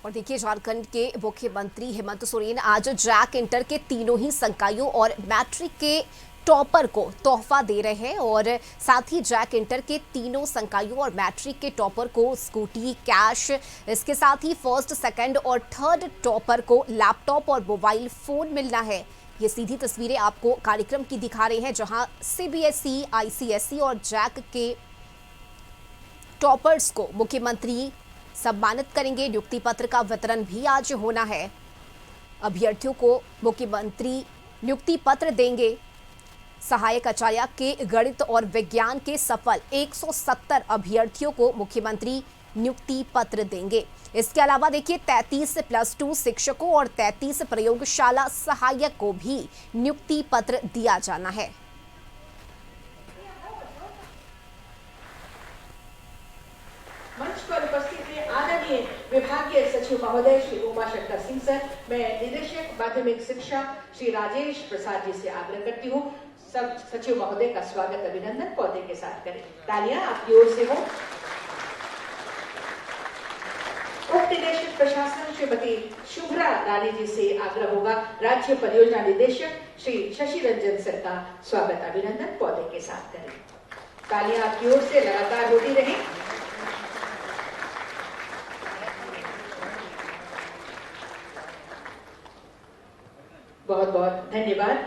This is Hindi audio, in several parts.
और देखिए, झारखंड के मुख्यमंत्री हेमंत सोरेन आज जैक इंटर के तीनों ही संकायों और मैट्रिक के टॉपर को तोहफा दे रहे हैं और साथ ही जैक इंटर के तीनों संकायों और मैट्रिक के टॉपर को स्कूटी, कैश, इसके साथ ही फर्स्ट, सेकंड और थर्ड टॉपर को लैपटॉप और मोबाइल फोन मिलना है। ये सीधी तस्वीरें आपको कार्यक्रम की दिखा रहे हैं, जहां सीबीएसई, आईसीएसई और जैक के टॉपर्स को मुख्यमंत्री सम्मानित करेंगे। नियुक्ति पत्र का वितरण भी आज होना है। अभ्यर्थियों को मुख्यमंत्री नियुक्ति पत्र देंगे। सहायक आचार्य के गणित और विज्ञान के सफल 170 अभ्यर्थियों को मुख्यमंत्री नियुक्ति पत्र देंगे। इसके अलावा देखिए, 33 +2 शिक्षकों और 33 प्रयोगशाला सहायक को भी नियुक्ति पत्र दिया जाना है। मंच पर उपस्थित है आदरणीय विभागीय सचिव महोदय श्री उमाशंकर सिंह सर। मैं निदेशक माध्यमिक शिक्षा श्री राजेश प्रसाद जी से आग्रह करती हूँ, सब सचिव महोदय का स्वागत अभिनंदन पौधे के साथ करें। तालियां आपकी ओर से हो। उप निदेशक प्रशासन श्रीमती शुभ्रा रानी जी से आग्रह होगा, राज्य परियोजना निदेशक श्री शशि रंजन सर का स्वागत अभिनंदन पौधे के साथ करें। तालियां आपकी ओर से लगातार होती रहे। बहुत बहुत धन्यवाद।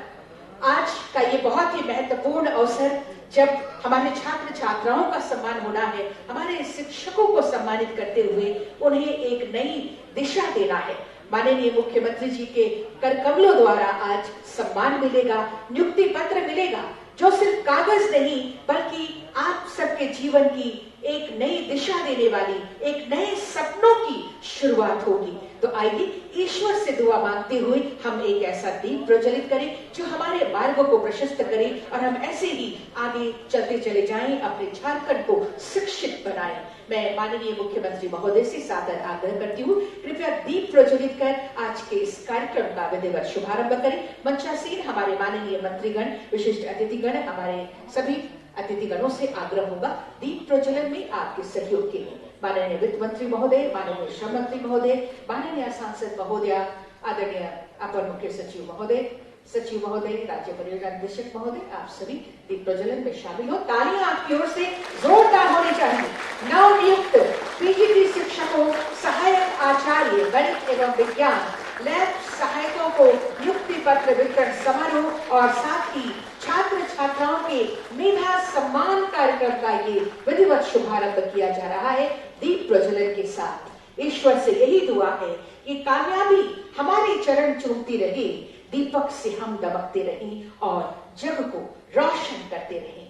आज का ये बहुत ही महत्वपूर्ण अवसर, जब हमारे छात्र छात्राओं का सम्मान होना है, हमारे शिक्षकों को सम्मानित करते हुए उन्हें एक नई दिशा देना है। माननीय मुख्यमंत्री जी के कर कमलों द्वारा आज सम्मान मिलेगा, नियुक्ति पत्र मिलेगा, जो सिर्फ कागज नहीं बल्कि आप सबके जीवन की एक नई दिशा देने वाली, एक नए सपनों की शुरुआत होगी। तो आइए ईश्वर से दुआ मांगते हुए हम एक ऐसा दीप प्रज्वलित करें जो हमारे मार्ग को प्रशस्त करे और हम ऐसे ही आगे चलते चले जाएं, अपने झारखंड को शिक्षित बनाएं। मैं माननीय मुख्यमंत्री महोदय से सादर आग्रह करती हूँ, कृपया दीप प्रज्वलित कर आज के इस कार्यक्रम का विधिवत शुभारंभ करें। मंचासीन हमारे माननीय मंत्रीगण, विशिष्ट अतिथिगण, हमारे सभी अतिथिगणों से आग्रह होगा दीप प्रज्वलन में आपके सहयोग के लिए। माननीय वित्त मंत्री महोदय, माननीय श्रम मंत्री महोदय, माननीय सांसद महोदय, आदरणीय अपर मुख्य सचिव महोदय, सचिव महोदय, राज्य परियोजना निदेशक महोदय, आप सभी दीप प्रज्वलन में शामिल हो। तालियां आपकी ओर से जोरदार होनी चाहिए। नवनियुक्त पीजीटी शिक्षकों, सहायक आचार्य गणित एवं विज्ञान, लैब सहायकों को नियुक्ति पत्र वितरण समारोह और साथ ही छात्र छात्राओं के मेधा सम्मान कार्यक्रम का ये विधिवत शुभारंभ किया जा रहा है दीप प्रज्वलन के साथ। ईश्वर से यही दुआ है कि कामयाबी हमारे चरण चूमती रहे, दीपक से हम दमकते रहें और जग को रोशन करते रहें।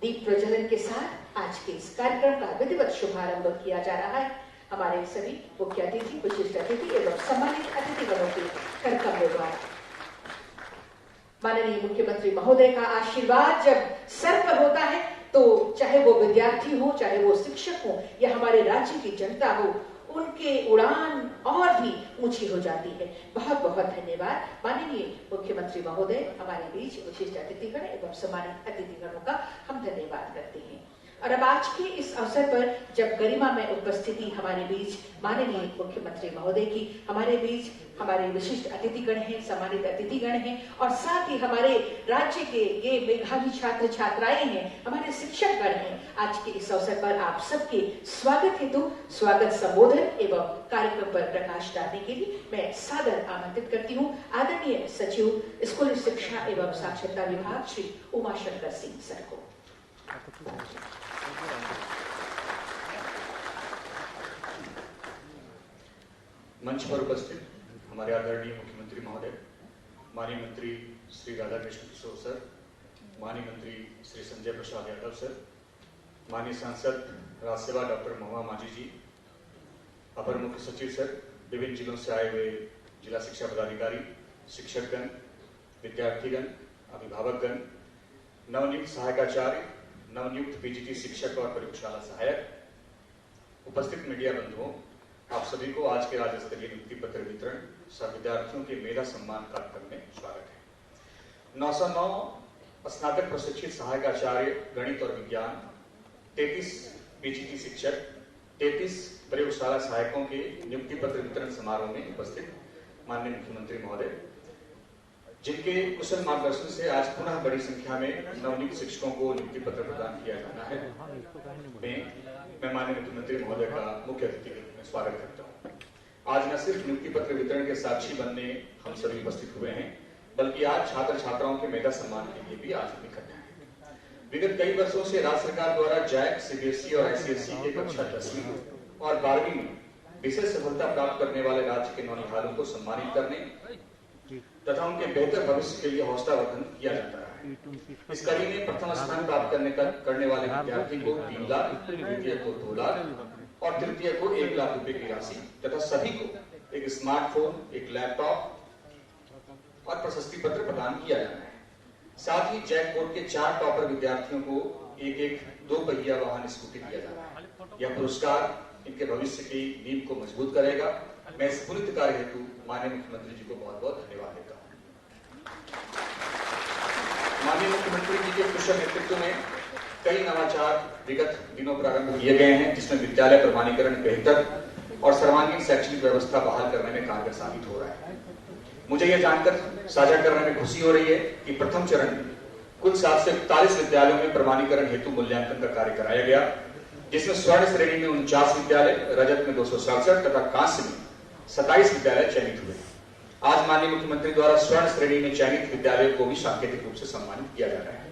दीप प्रज्वलन के साथ आज के इस कार्यक्रम का विधिवत शुभारंभ किया जा रहा है। हमारे सभी मुख्य अतिथि, विशिष्ट अतिथि एवं सम्मानित अतिथिगणों के कर्तव्य द्वारा माननीय मुख्यमंत्री महोदय का आशीर्वाद जब सर पर होता है, तो चाहे वो विद्यार्थी हो, चाहे वो शिक्षक हो या हमारे राज्य की जनता हो, उनके उड़ान और भी ऊंची हो जाती है। बहुत बहुत धन्यवाद माननीय मुख्यमंत्री महोदय। हमारे बीच विशिष्ट अतिथिगण एवं सम्मानित अतिथिगणों का हम धन्यवाद करते हैं। और अब आज के इस अवसर पर जब गरिमा में उपस्थिति हमारे बीच माननीय मुख्यमंत्री महोदय की, हमारे बीच हमारे विशिष्ट अतिथिगण हैं, सम्मानित अतिथिगण हैं और साथ ही हमारे राज्य के ये मेधावी छात्र छात्राएं हैं, हमारे शिक्षकगण हैं। आज के इस अवसर पर आप सबके स्वागत हेतु स्वागत संबोधन एवं कार्यक्रम पर प्रकाश डालने के लिए मैं सादर आमंत्रित करती हूँ आदरणीय सचिव स्कूल शिक्षा एवं साक्षरता विभाग श्री उमाशंकर सिंह सर को। मंच पर उपस्थित हमारे आदरणीय मुख्यमंत्री महोदय, माननीय मंत्री श्री राधाकृष्ण किशोर सर, माननीय मंत्री श्री संजय प्रसाद यादव सर, माननीय सांसद राज्य सेवा डॉक्टर महुआ माझी जी, अपर मुख्य सचिव सर, विभिन्न जिलों से आए हुए जिला शिक्षा पदाधिकारी, शिक्षकगण, विद्यार्थीगण, अभिभावकगण, नवनियुक्त सहायकाचार्य, नवनियुक्त पीजीटी शिक्षक और प्रयोगशाला सहायक, उपस्थित मीडिया बंधुओं, आप सभी को आज के राज्य स्तरीय नियुक्ति पत्र वितरण सह विद्यार्थियों के मेधा सम्मान कार्यक्रम में स्वागत है। 909 स्नातक प्रशिक्षित सहायक आचार्य गणित और विज्ञान, 33 पीजीटी शिक्षक, 33 प्रयोगशाला सहायकों के नियुक्ति पत्र वितरण समारोह में उपस्थित माननीय मुख्यमंत्री महोदय, जिनके कुशल मार्गदर्शन से आज पुनः बड़ी संख्या में नवनियुक्त शिक्षकों को नियुक्ति पत्र प्रदान किया जाना है, मैं माननीय मुख्यमंत्री महोदय का मुख्य अतिथि के रूप में स्वागत करता हूँ। आज न सिर्फ नियुक्ति पत्र वितरण के साक्षी बनने हम सभी उपस्थित हुए हैं, बल्कि आज छात्र छात्राओं के मेधा सम्मान के लिए भी आज हम इकट्ठे हैं। विगत कई वर्षों से राज्य सरकार द्वारा जैक, सीबीएसई और आईसीएसई के कक्षा 10वीं और 12वीं में विशेष सफलता प्राप्त करने वाले राज्य के नौनिहालों को सम्मानित करने तथा उनके बेहतर भविष्य के लिए हौसलावर्धन किया जाता है। इस कड़ी में प्रथम स्थान प्राप्त करने वाले विद्यार्थी को 3 लाख, द्वितीय को 2 लाख और तृतीय को 1 लाख रुपए की राशि तथा सभी को एक स्मार्टफोन, एक लैपटॉप और प्रशस्ति पत्र प्रदान किया जाना है। साथ ही जैक बोर्ड के 4 टॉपर विद्यार्थियों को एक 2 पहिया वाहन स्कूटी दिया जाना है। यह पुरस्कार इनके भविष्य की नींव को मजबूत करेगा। मैं इस पुनीत कार्य हेतु माननीय मुख्यमंत्री जी को बहुत बहुत धन्यवाद देता हूँ। माननीय मुख्यमंत्री जी के कुशल नेतृत्व में कई नवाचार विगत दिनों प्रारंभ किए गए हैं, जिसमें विद्यालय प्रमाणीकरण बेहतर और सर्वांगीण शैक्षणिक व्यवस्था बहाल करने में कारगर साबित हो रहा है। मुझे यह जानकर साझा करने में खुशी हो रही है कि प्रथम चरण में कुल 741 विद्यालयों में प्रमाणीकरण हेतु मूल्यांकन का कार्य कराया गया, जिसमें स्वर्ण श्रेणी में 49 विद्यालय, रजत में 267 तथा कांस्य में 27 विद्यालय चयनित हुए। आज माननीय मुख्यमंत्री द्वारा स्वर्ण श्रेणी में चयनित विद्यालयों को भी सांकेतिक रूप से सम्मानित किया जा रहा है।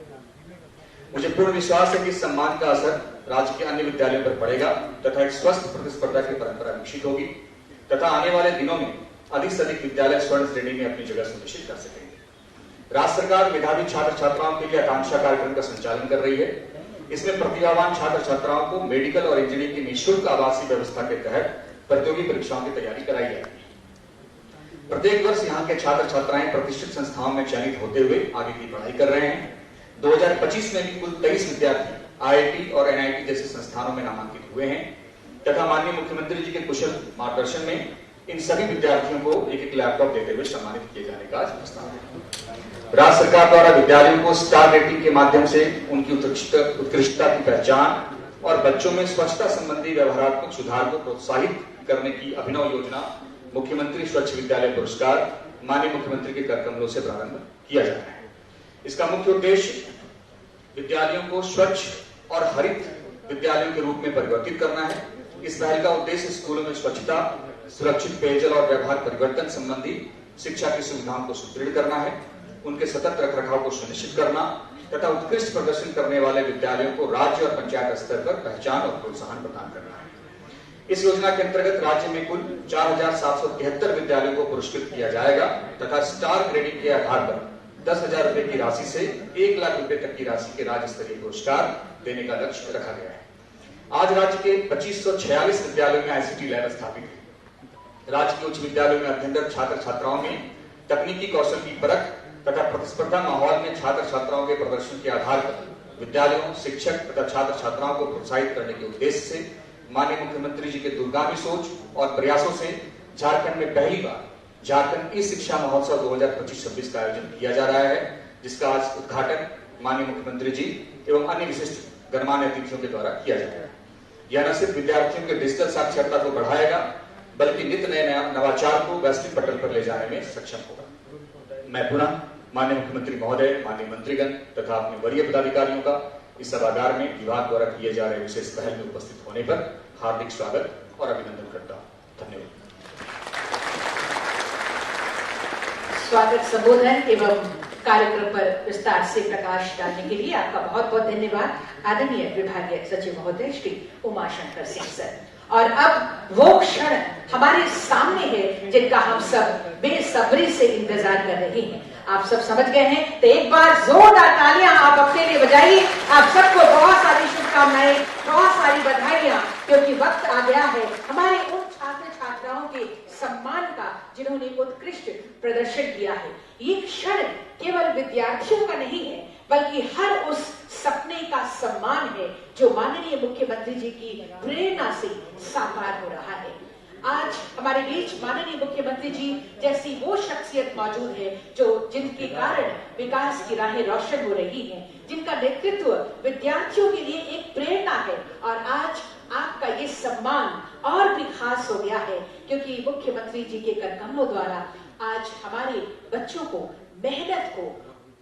मुझे पूर्ण विश्वास है कि इस सम्मान का असर राज्य के अन्य विद्यालयों पर पड़ेगा तथा एक स्वस्थ प्रतिस्पर्धा की परंपरा विकसित होगी तथा आने वाले दिनों में अधिक से अधिक विद्यालय स्वर्ण श्रेणी में अपनी जगह सुनिश्चित कर सकेंगे। राज्य सरकार मेधावी छात्र छात्राओं के लिए आकांक्षा कार्यक्रम का संचालन कर रही है। इसमें प्रतिभावान छात्र छात्राओं को मेडिकल और इंजीनियरिंग की निःशुल्क आवासीय व्यवस्था के तहत प्रतियोगी परीक्षाओं की तैयारी कराई जाएगी। प्रत्येक वर्ष यहाँ के छात्र छात्राएं प्रतिष्ठित संस्थाओं में चयनित होते हुए आगे की पढ़ाई कर रहे हैं। 2025 में भी कुल 23 विद्यार्थी आईआईटी और एनआईटी जैसे संस्थानों में नामांकित हुए हैं तथा माननीय मुख्यमंत्री जी के कुशल मार्गदर्शन में इन सभी विद्यार्थियों को एक लैपटॉप देते हुए सम्मानित किए जाने का प्रस्ताव है। राज्य सरकार द्वारा विद्यालयों को स्टार रेटिंग के माध्यम से उनकी उत्कृष्टता की पहचान और बच्चों में स्वच्छता संबंधी व्यवहारात्मक सुधार को प्रोत्साहित करने की अभिनव योजना मुख्यमंत्री स्वच्छ विद्यालय पुरस्कार माननीय मुख्यमंत्री के कर कमलों से प्रारंभ किया जा रहा है। इसका मुख्य उद्देश्य विद्यालयों को स्वच्छ और हरित विद्यालयों के रूप में परिवर्तित करना है। इस पहल का उद्देश्य स्कूलों में स्वच्छता, सुरक्षित पेयजल और व्यवहार परिवर्तन संबंधी शिक्षा की सुविधाओं को सुदृढ़ करना है, उनके सतत रखरखाव को सुनिश्चित करना तथा उत्कृष्ट प्रदर्शन करने वाले विद्यालयों को राज्य और पंचायत स्तर पर पहचान और प्रोत्साहन प्रदान करना है। इस योजना के अंतर्गत राज्य में कुल 4773 विद्यालयों को पुरस्कृत किया जाएगा तथा स्टार ग्रेडिंग के आधार पर 10,000 रुपए की राशि से 1 लाख रुपए तक की राशि के राज्य स्तरीय पुरस्कार देने का लक्ष्य रखा गया है। आज राज्य के 2546 विद्यालयों में आईसीटी लैब स्थापित है। राज्य के उच्च विद्यालयों में अध्ययनरत छात्र छात्राओं में तकनीकी कौशल की परख तथा प्रतिस्पर्धा माहौल में छात्र छात्राओं के प्रदर्शन के आधार पर विद्यालयों, शिक्षक तथा छात्र छात्राओं को प्रोत्साहित करने के उद्देश्य से माननीय मुख्यमंत्री जी के दूरगामी सोच और प्रयासों से झारखंड में पहली बार झारखंड ई शिक्षा महोत्सव 2025-26 का आयोजन किया जा रहा है, जिसका आज उद्घाटन माननीय मुख्यमंत्री जी एवं अन्य विशिष्ट गणमान्य अतिथियों के द्वारा किया जाएगा। यह न सिर्फ विद्यार्थियों के डिजिटल साक्षरता को बढ़ाएगा, बल्कि नित्य नए नवाचार को वैश्विक पटल पर ले जाने में सक्षम होगा। मैं पुनः माननीय मुख्यमंत्री महोदय, माननीय मंत्रीगण तथा अपने वरीय पदाधिकारियों का इस सभागार में विभाग द्वारा किए जा रहे विशेष पहल में उपस्थित होने पर हार्दिक स्वागत और अभिनंदन करता हूँ। धन्यवाद। स्वागत संबोधन एवं कार्यक्रम पर विस्तार से प्रकाश डालने के लिए आपका बहुत बहुत धन्यवाद आदरणीय विभागीय सचिव महोदय श्री उमाशंकर सिंह सर। और अब वो क्षण हमारे सामने है जिनका हम सब बेसब्री से इंतजार कर रहे हैं। आप सब समझ गए हैं तो एक बार जोरदार तालियां आप अपने लिए बजाइए। आप सबको बहुत सारी शुभकामनाएं, बहुत सारी बधाइयां, क्योंकि वक्त आ गया है हमारे उन छात्र छात्राओं के सम्मान का जिन्होंने उत्कृष्ट प्रदर्शन किया है। ये क्षण केवल विद्यार्थियों का नहीं है, बल्कि हर उस सपने का सम्मान है जो माननीय मुख्यमंत्री जी की प्रेरणा से साकार हो रहा है। आज हमारे बीच माननीय मुख्यमंत्री जी जैसी वो शख्सियत मौजूद है जो जिनके कारण विकास की राहें रोशन हो रही हैं, जिनका नेतृत्व विद्यार्थियों के लिए एक प्रेरणा है। और आज आपका ये सम्मान और भी खास हो गया है क्योंकि मुख्यमंत्री जी के कर कमलों द्वारा आज हमारे बच्चों को, मेहनत को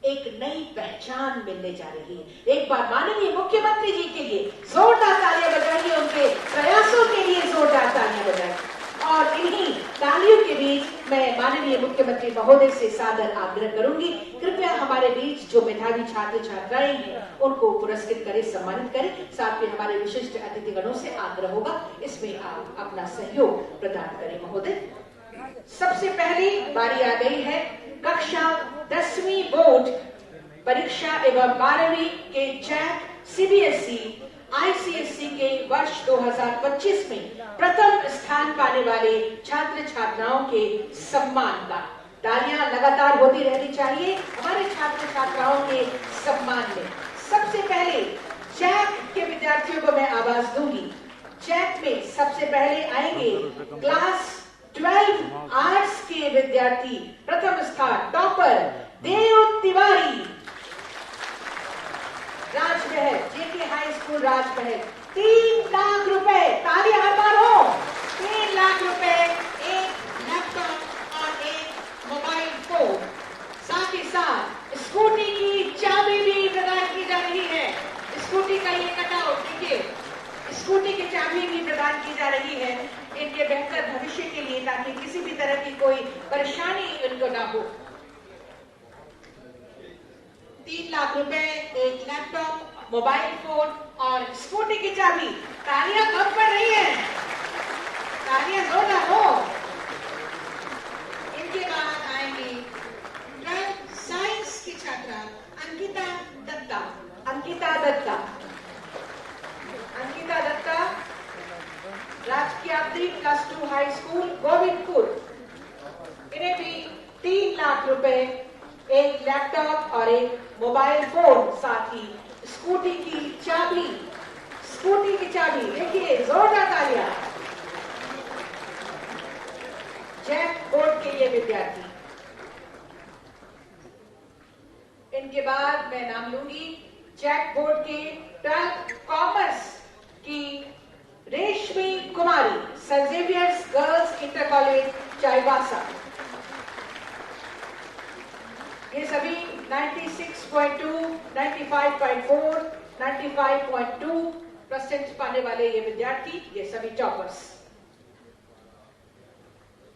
एक नई पहचान मिलने जा रही है। एक बार माननीय मुख्यमंत्री जी के लिए जोरदार तालियां बजाइए, उनके प्रयासों के लिए जोरदार तालियां बजाइए। और इन्हीं तालियों के बीच मैं माननीय मुख्यमंत्री महोदय से सादर आग्रह करूंगी, कृपया हमारे बीच जो मेधावी छात्र छात्राएं हैं उनको पुरस्कृत करें, सम्मानित करें। साथ में हमारे विशिष्ट अतिथिगणों से आग्रह होगा, इसमें आप अपना सहयोग प्रदान करें महोदय। सबसे पहली बारी आ गई है कक्षा 10वीं बोर्ड परीक्षा एवं 12वीं के जैक सीबीएसई आईसीएसई के वर्ष 2025 में प्रथम स्थान पाने वाले छात्र छात्राओं के सम्मान का। तालियां लगातार होती रहनी चाहिए हमारे छात्र छात्राओं के सम्मान में। सबसे पहले जैक के विद्यार्थियों को मैं आवाज दूंगी। जैक में सबसे पहले आएंगे क्लास 12 आर्ट्स के विद्यार्थी, प्रथम स्थान टॉपर देव तिवारी, राजमहल, जेके हाई स्कूल राजमहल। 3 लाख रुपए, तालियां हर बार हो। 3 लाख रुपए, एक लैपटॉप और एक मोबाइल फोन, साथ ही साथ स्कूटी की चाबी भी प्रदान की जा रही है। स्कूटी का ये कटआउट देखिए, स्कूटी की चाबी भी प्रदान की जा रही है इनके बेहतर भविष्य के लिए, ताकि किसी भी तरह की कोई परेशानी इनको ना हो। 3 लाख रुपए, एक लैपटॉप, मोबाइल फोन और स्कूटी की चाबी। तालियां कब पड़ रही है? तालियां जोरदार हो। इनके बाद आएंगी 12th साइंस की छात्रा अंकिता दत्ता। अंकिता दत्ता, अंकिता दत्ता, राजकीय क्लास 2 हाई स्कूल गोविंदपुर। इन्हें भी 3 लाख रुपए, एक लैपटॉप और एक मोबाइल फोन, साथ ही स्कूटी की चाबी। स्कूटी की चाबी, देखिए जोरदार तालियां। जैक बोर्ड के ये विद्यार्थी। इनके बाद मैं नाम लूंगी जैक बोर्ड के 12th कॉमर्स की Reshmi Kumari, saint Xavier's girls inter college Chaibasa. ये सभी 96.2, 95.4, 95.2% पाने वाले ये विद्यार्थी, ये सभी टॉपर्स।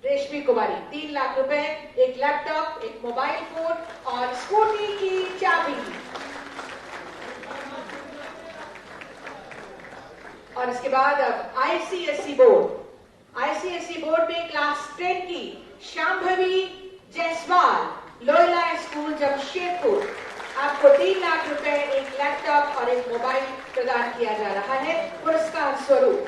रेशमी कुमारी 3 लाख रुपए, एक लैपटॉप, एक मोबाइल फोन और स्कूटी की चाबी। और इसके बाद अब आईसीएसई बोर्ड। आईसीएसई बोर्ड में क्लास 10 की शांभवी जायसवाल, लोयला स्कूल जमशेदपुर। आपको 3 लाख रुपए, एक लैपटॉप और एक मोबाइल प्रदान किया जा रहा है पुरस्कार स्वरूप।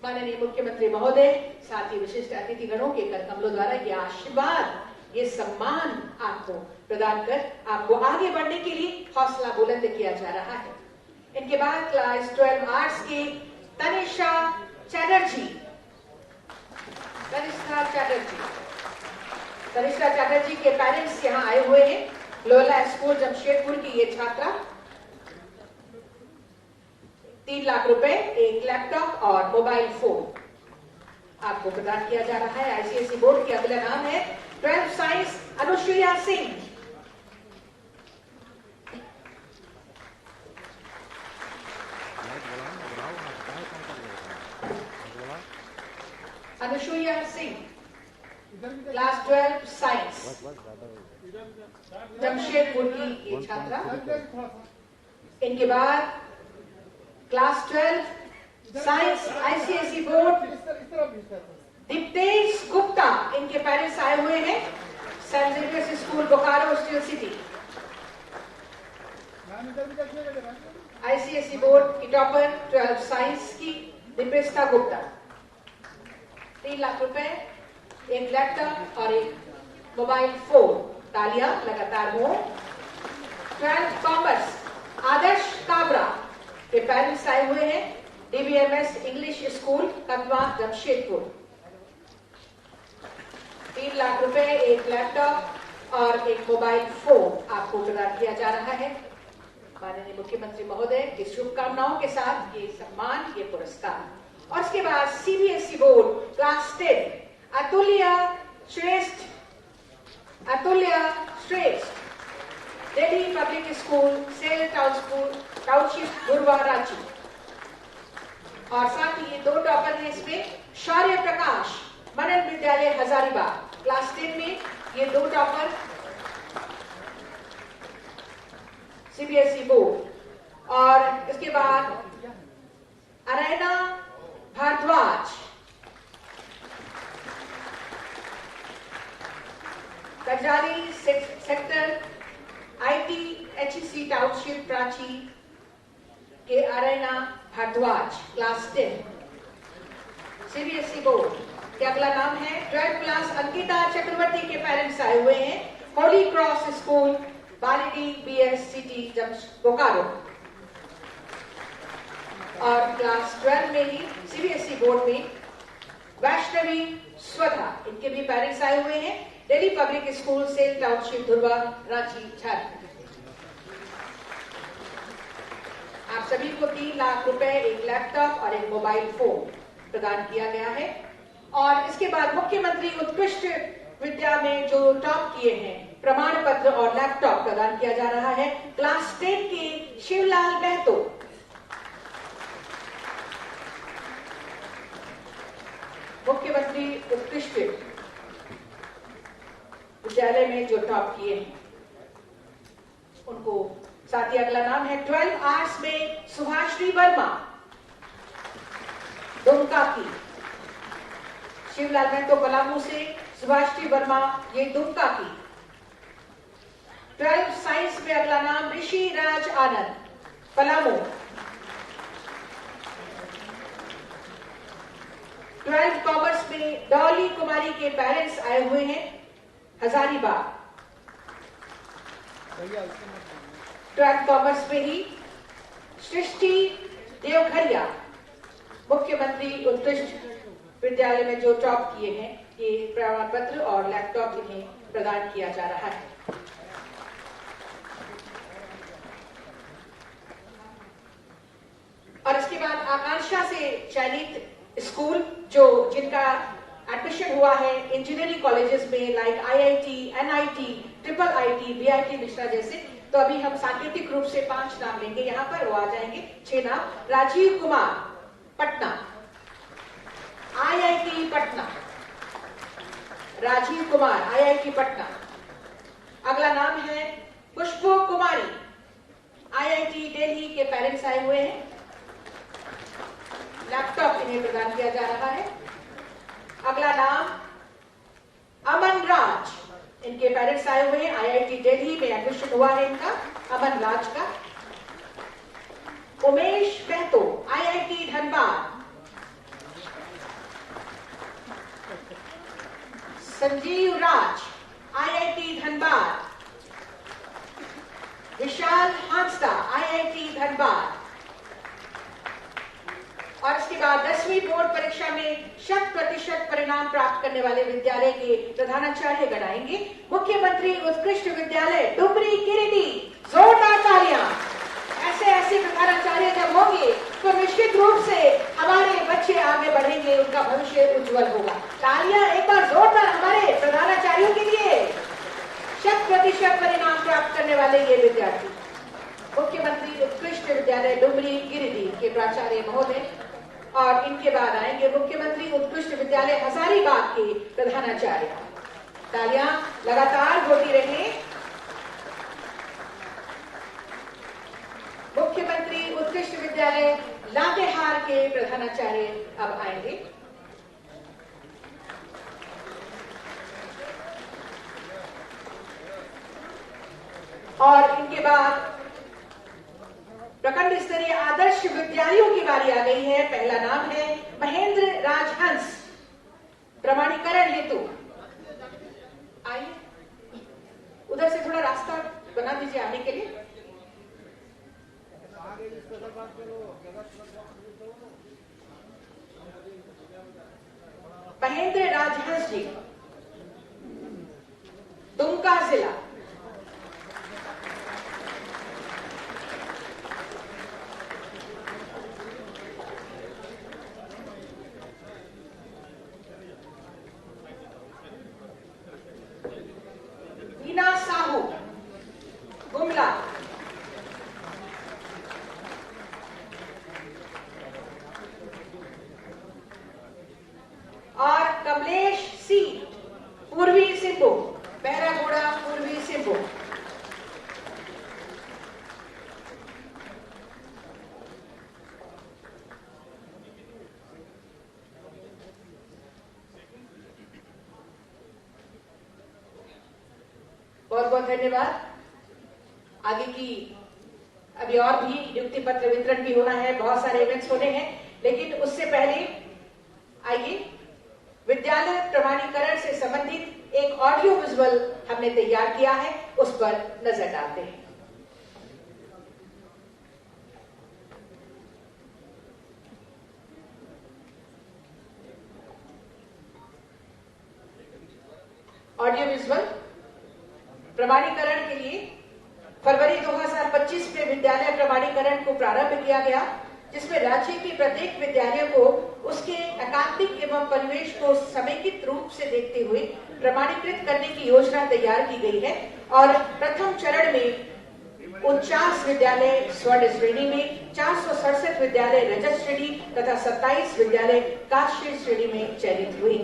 माननीय मुख्यमंत्री महोदय, साथ ही विशिष्ट अतिथिगणों के कर कमलों द्वारा ये आशीर्वाद, ये सम्मान आपको प्रदान कर आपको आगे बढ़ने के लिए हौसला बुलंद किया जा रहा है। इनके बाद क्लास 12 आर्ट्स की तनिषा चैटर्जी। तनिषा चैटर्जी के पेरेंट्स यहाँ आए हुए हैं। लोला स्कूल जमशेदपुर की ये छात्रा। 3 लाख रुपए, एक लैपटॉप और मोबाइल फोन आपको प्रदान किया जा रहा है। आईसीएसई बोर्ड के अगला नाम है 12th science Anusuiya Singh. Anusuiya Singh, class 12 science, Jamshedpur की ये छात्रा। इनके बाद class 12 science ICSE board Diptesh Gupta, इनके पेरेंट्स आए हुए हैं saint Xavier's school Bokaro steel city. ICSE board की टॉपर 12 साइंस की दीपेस्ता गुप्ता। 3 लाख रुपए, एक लैपटॉप और एक मोबाइल फोन। तालियां लगातार हो। 12th कॉमर्स आदर्श काबरा के पेरेंट्स आए हुए हैं DBMS English school Kadwa Jamshedpur. 3 lakh रुपए, एक लैपटॉप और एक मोबाइल फोन आपको प्रदान किया जा रहा है। माननीय मुख्यमंत्री महोदय की शुभकामनाओं के साथ ये सम्मान, ये पुरस्कार। और उसके बाद CBSE board class 10 Atulya Shreshth Delhi public school SAIL township Dhurwa Ranchi. और साथ ही ये 2 टॉपर हैं इसमें, शौर्य प्रकाश मनन विद्यालय हजारीबाग क्लास 10 में ये 2 टॉपर सीबीएसई बोर्ड। और इसके बाद Araina Bhardwaj Kajari sector ITHEC township Ranchi के Araina Bhardwaj class 10 CBSE board के अगला नाम है 12th क्लास अंकिता चक्रवर्ती के पेरेंट्स आए हुए हैं, holy cross school Balidih BSCT Bokaro. और क्लास 12 में ही सीबीएसई बोर्ड में वैष्णवी स्वधा, इनके भी पेरेंट्स आए हुए हैं, Delhi public school SAIL township Dhurwa Ranchi Jharkhand. आप सभी को 3 लाख रुपए, एक लैपटॉप और एक मोबाइल फोन प्रदान किया गया है। और इसके बाद मुख्यमंत्री उत्कृष्ट विद्या में जो टॉप किए हैं, प्रमाण पत्र और लैपटॉप प्रदान किया जा रहा है क्लास 10 के शिवलाल महतो। मुख्यमंत्री उत्कृष्ट विद्यालय में जो टॉप किए हैं उनको। साथ ही अगला नाम है 12 आर्ट्स में सुभाश्री वर्मा दुमका की, शिवलाल महतो पलामू से, सुभाश्री वर्मा ये दुमका की। 12 साइंस में अगला नाम ऋषि राज आनंद पलामू। 12 कॉमर्स में डॉली कुमारी के पेरेंट्स आए हुए हैं हजारीबाग। 12 कॉमर्स में ही सृष्टि देवघरिया मुख्यमंत्री उत्कृष्ट विद्यालय में जो टॉप किए हैं, ये प्रमाण पत्र और लैपटॉप इन्हें प्रदान किया जा रहा है। और इसके बाद आकांक्षा से चयनित स्कूल जो जिनका एडमिशन हुआ है इंजीनियरिंग कॉलेजेस में like IIT, NIT, IIIT, BIT Mishra जैसे, तो अभी हम सांकेतिक रूप से 5 नाम लेंगे, यहाँ पर वो आ जाएंगे 6 नाम। Rajiv Kumar Patna IIT Patna, Rajiv Kumar IIT Patna. अगला नाम है पुष्पो कुमारी IIT दिल्ली के पेरेंट्स आए हुए हैं, लैपटॉप इन्हें प्रदान किया जा रहा है। अगला नाम अमन राज, इनके पेरेंट्स आए हुए हैं, IIT दिल्ली में एडमिशन हुआ है इनका, अमन राज का। उमेश महतो IIT धनबाद, संजीव राज IIT धनबाद, विशाल हांसदा IIT धनबाद। और इसके बाद 10वीं बोर्ड परीक्षा में 100% परिणाम प्राप्त करने वाले विद्यालय के प्रधानाचार्य गणाएंगे मुख्यमंत्री उत्कृष्ट विद्यालय डुमरी गिरिडीह। जोरदार तालियां। ऐसे प्रधानाचार्य जब होंगे तो निश्चित रूप से हमारे बच्चे आगे बढ़ेंगे, उनका भविष्य उज्जवल होगा। तालियां एक बार जोरदार हमारे प्रधानाचार्यों के लिए। 100% परिणाम प्राप्त करने वाले ये विद्यार्थी मुख्यमंत्री उत्कृष्ट विद्यालय डुमरी गिरिडीह के प्राचार्य महोदय। और इनके बाद आएंगे मुख्यमंत्री उत्कृष्ट विद्यालय हजारीबाग के प्रधानाचार्य। तालियां लगातार होती रहे। मुख्यमंत्री उत्कृष्ट विद्यालय लातेहार के प्रधानाचार्य अब आएंगे। और इनके बाद प्रखंड स्तरीय आदर्श विद्यालयों की बारी आ गई है। पहला नाम है महेंद्र राजहंस, प्रमाणीकरण हेतु आइए, उधर से थोड़ा रास्ता बना दीजिए आने के लिए। महेंद्र राजहंस जी, दुमका जिला। और कमलेश सी, पूर्वी सिंहभूम, बहरागोड़ा, पूर्वी सिंहभूम। बहुत बहुत धन्यवाद। आगे की अभी और भी नियुक्ति पत्र वितरण भी होना है, बहुत सारे इवेंट्स होने हैं, लेकिन उससे पहले आइए विद्यालय प्रमाणीकरण से संबंधित एक ऑडियो विजुअल हमने तैयार किया है, उस पर नजर डालते हैं। ऑडियो विजुअल प्रमाणीकरण के लिए फरवरी 2025 में विद्यालय प्रमाणीकरण को प्रारंभ किया गया, जिसमें राज्य के प्रत्येक विद्यालय को उसके अकादमिक एवं परिवेश को समेकित रूप से देखते हुए प्रमाणीकृत करने की योजना तैयार की गई है। और प्रथम चरण में 49 विद्यालय स्वर्ण श्रेणी में, 467 विद्यालय रजत श्रेणी तथा 27 विद्यालय कांस्य श्रेणी में चयनित हुए।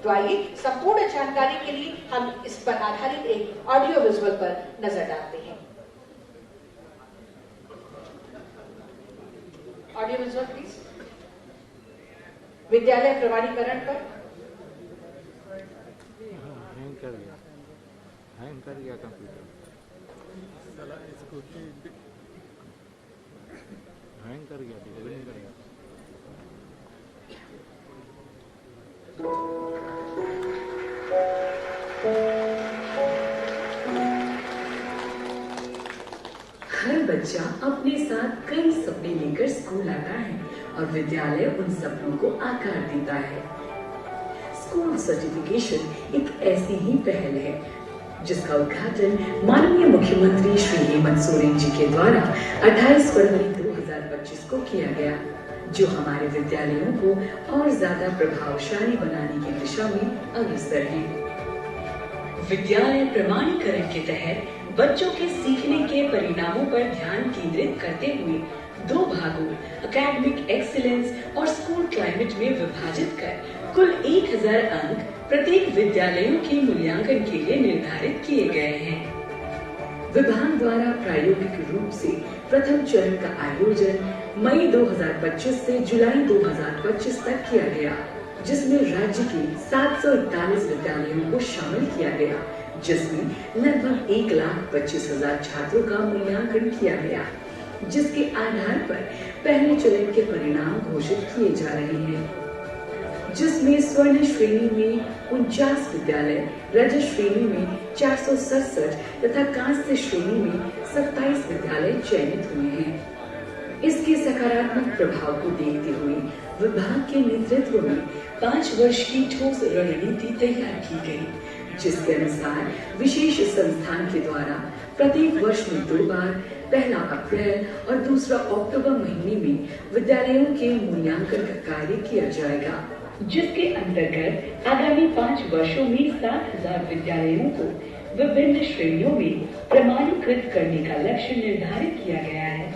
तो आइए संपूर्ण जानकारी के लिए हम इस पर आधारित एक ऑडियो विजुअल पर नजर डालते हैं। Audio visual please. विद्यालय प्रमाणीकरण पर हैंग कर गया कंप्यूटर, हैंग कर गया, डिलीवर नहीं करेगा। हर बच्चा अपने साथ कई सपने लेकर स्कूल आता है और विद्यालय उन सपनों को आकार देता है। स्कूल सर्टिफिकेशन एक ऐसी ही पहल है जिसका उद्घाटन माननीय मुख्यमंत्री श्री हेमंत सोरेन जी के द्वारा 28 फरवरी 2025 को किया गया, जो हमारे विद्यालयों को और ज्यादा प्रभावशाली बनाने की दिशा में अग्रसर है। विद्यालय प्रमाणीकरण के तहत बच्चों के सीखने के परिणामों पर ध्यान केंद्रित करते हुए 2 भागों एकेडमिक एक्सीलेंस और स्कूल क्लाइमेट में विभाजित कर कुल 1000 अंक प्रत्येक विद्यालयों के मूल्यांकन के लिए निर्धारित किए गए हैं। विभाग द्वारा प्रायोगिक रूप से प्रथम चरण का आयोजन मई 2025 से जुलाई 2025 तक किया गया, जिसमें राज्य के 741 विद्यालयों को शामिल किया गया, जिसमें लगभग 1,25,000 छात्रों का मूल्यांकन किया गया, जिसके आधार पर पहले चरण के परिणाम घोषित किए जा रहे हैं, जिसमें स्वर्ण श्रेणी में 49 विद्यालय, रजत श्रेणी में 467 तथा कांस्य श्रेणी में 27 विद्यालय चयनित हुए हैं। इसके सकारात्मक प्रभाव को देखते हुए विभाग के नेतृत्व में 5 वर्ष की ठोस रणनीति तैयार की गई, जिसके अनुसार विशेष संस्थान के द्वारा प्रत्येक वर्ष में 2 बार, पहला अप्रैल और दूसरा अक्टूबर महीने में विद्यालयों के मूल्यांकन का कार्य किया जाएगा, जिसके अंतर्गत आगामी 5 वर्षों में 7,000 विद्यालयों को विभिन्न श्रेणियों में प्रमाणीकृत करने का लक्ष्य निर्धारित किया गया है,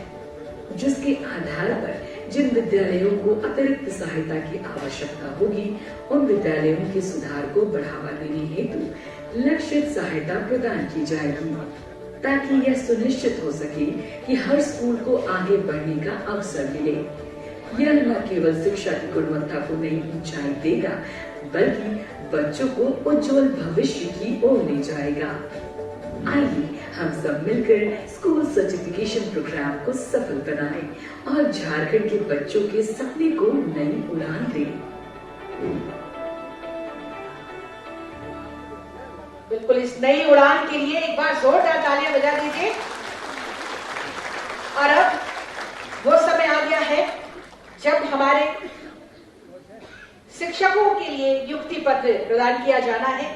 जिसके आधार पर जिन विद्यालयों को अतिरिक्त सहायता की आवश्यकता होगी, उन विद्यालयों के सुधार को बढ़ावा देने हेतु लक्षित सहायता प्रदान की जाएगी, ताकि यह सुनिश्चित हो सके कि हर स्कूल को आगे बढ़ने का अवसर मिले। यह न केवल शिक्षा की गुणवत्ता को नई ऊंचाई देगा, बल्कि बच्चों को उज्जवल भविष्य की ओर ले जाएगा। आइए हम सब मिलकर स्कूल सर्टिफिकेशन प्रोग्राम को सफल बनाएं और झारखंड के बच्चों के सपने को नई उड़ान दें। बिल्कुल, इस नई उड़ान के लिए एक बार जोरदार तालियां बजा दीजिए। और अब वो समय आ गया है जब हमारे शिक्षकों के लिए नियुक्ति पत्र प्रदान किया जाना है।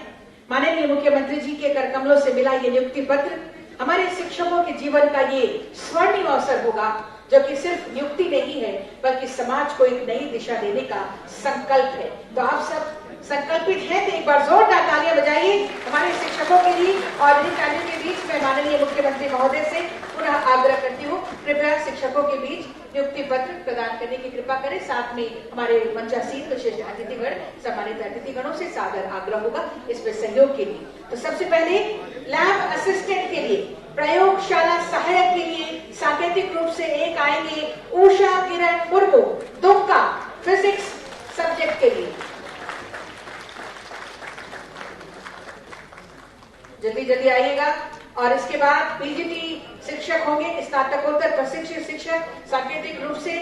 माननीय मुख्यमंत्री जी के कर कमलों से मिला ये नियुक्ति पत्र हमारे शिक्षकों के जीवन का ये स्वर्णिम अवसर होगा, जो कि सिर्फ नियुक्ति नहीं है बल्कि समाज को एक नई दिशा देने का संकल्प है। तो आप सब संकल्पित हैं, तो एक बार जोरदार तालियां बजाइए हमारे शिक्षकों के लिए। और इन्हीं तालियों के बीच मैं माननीय मुख्यमंत्री महोदय से पुनः आग्रह करती हूँ, कृपया शिक्षकों के बीच नियुक्ति पत्र प्रदान करने की कृपा करें। साथ में हमारे मंचासीन विशिष्ट अतिथिगण, सम्मानित अतिथिगणों से सादर आग्रह होगा इसमें सहयोग के लिए। तो सबसे पहले लैब असिस्टेंट के लिए, प्रयोगशाला सहायक के लिए सांकेतिक रूप से एक आएंगे उषा किरण मुर्मू, दुमका फिजिक्स सब्जेक्ट के लिए। जल्दी जल्दी आइएगा। और इसके बाद पीजीटी शिक्षक होंगे, स्नातकोत्तर प्रशिक्षित शिक्षक सांकेतिक रूप से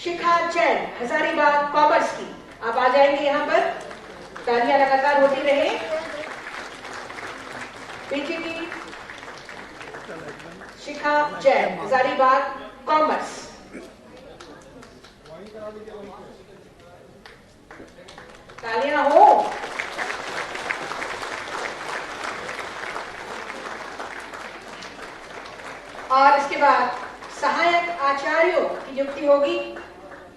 शिखा जैन, हजारीबाग कॉमर्स की। आप आ जाएंगे यहाँ पर, तालियां लगातार होती रहे। पीजीटी शिखा जैन, हजारीबाग कॉमर्स। तालियां हो। और इसके बाद सहायक आचार्यों की नियुक्ति होगी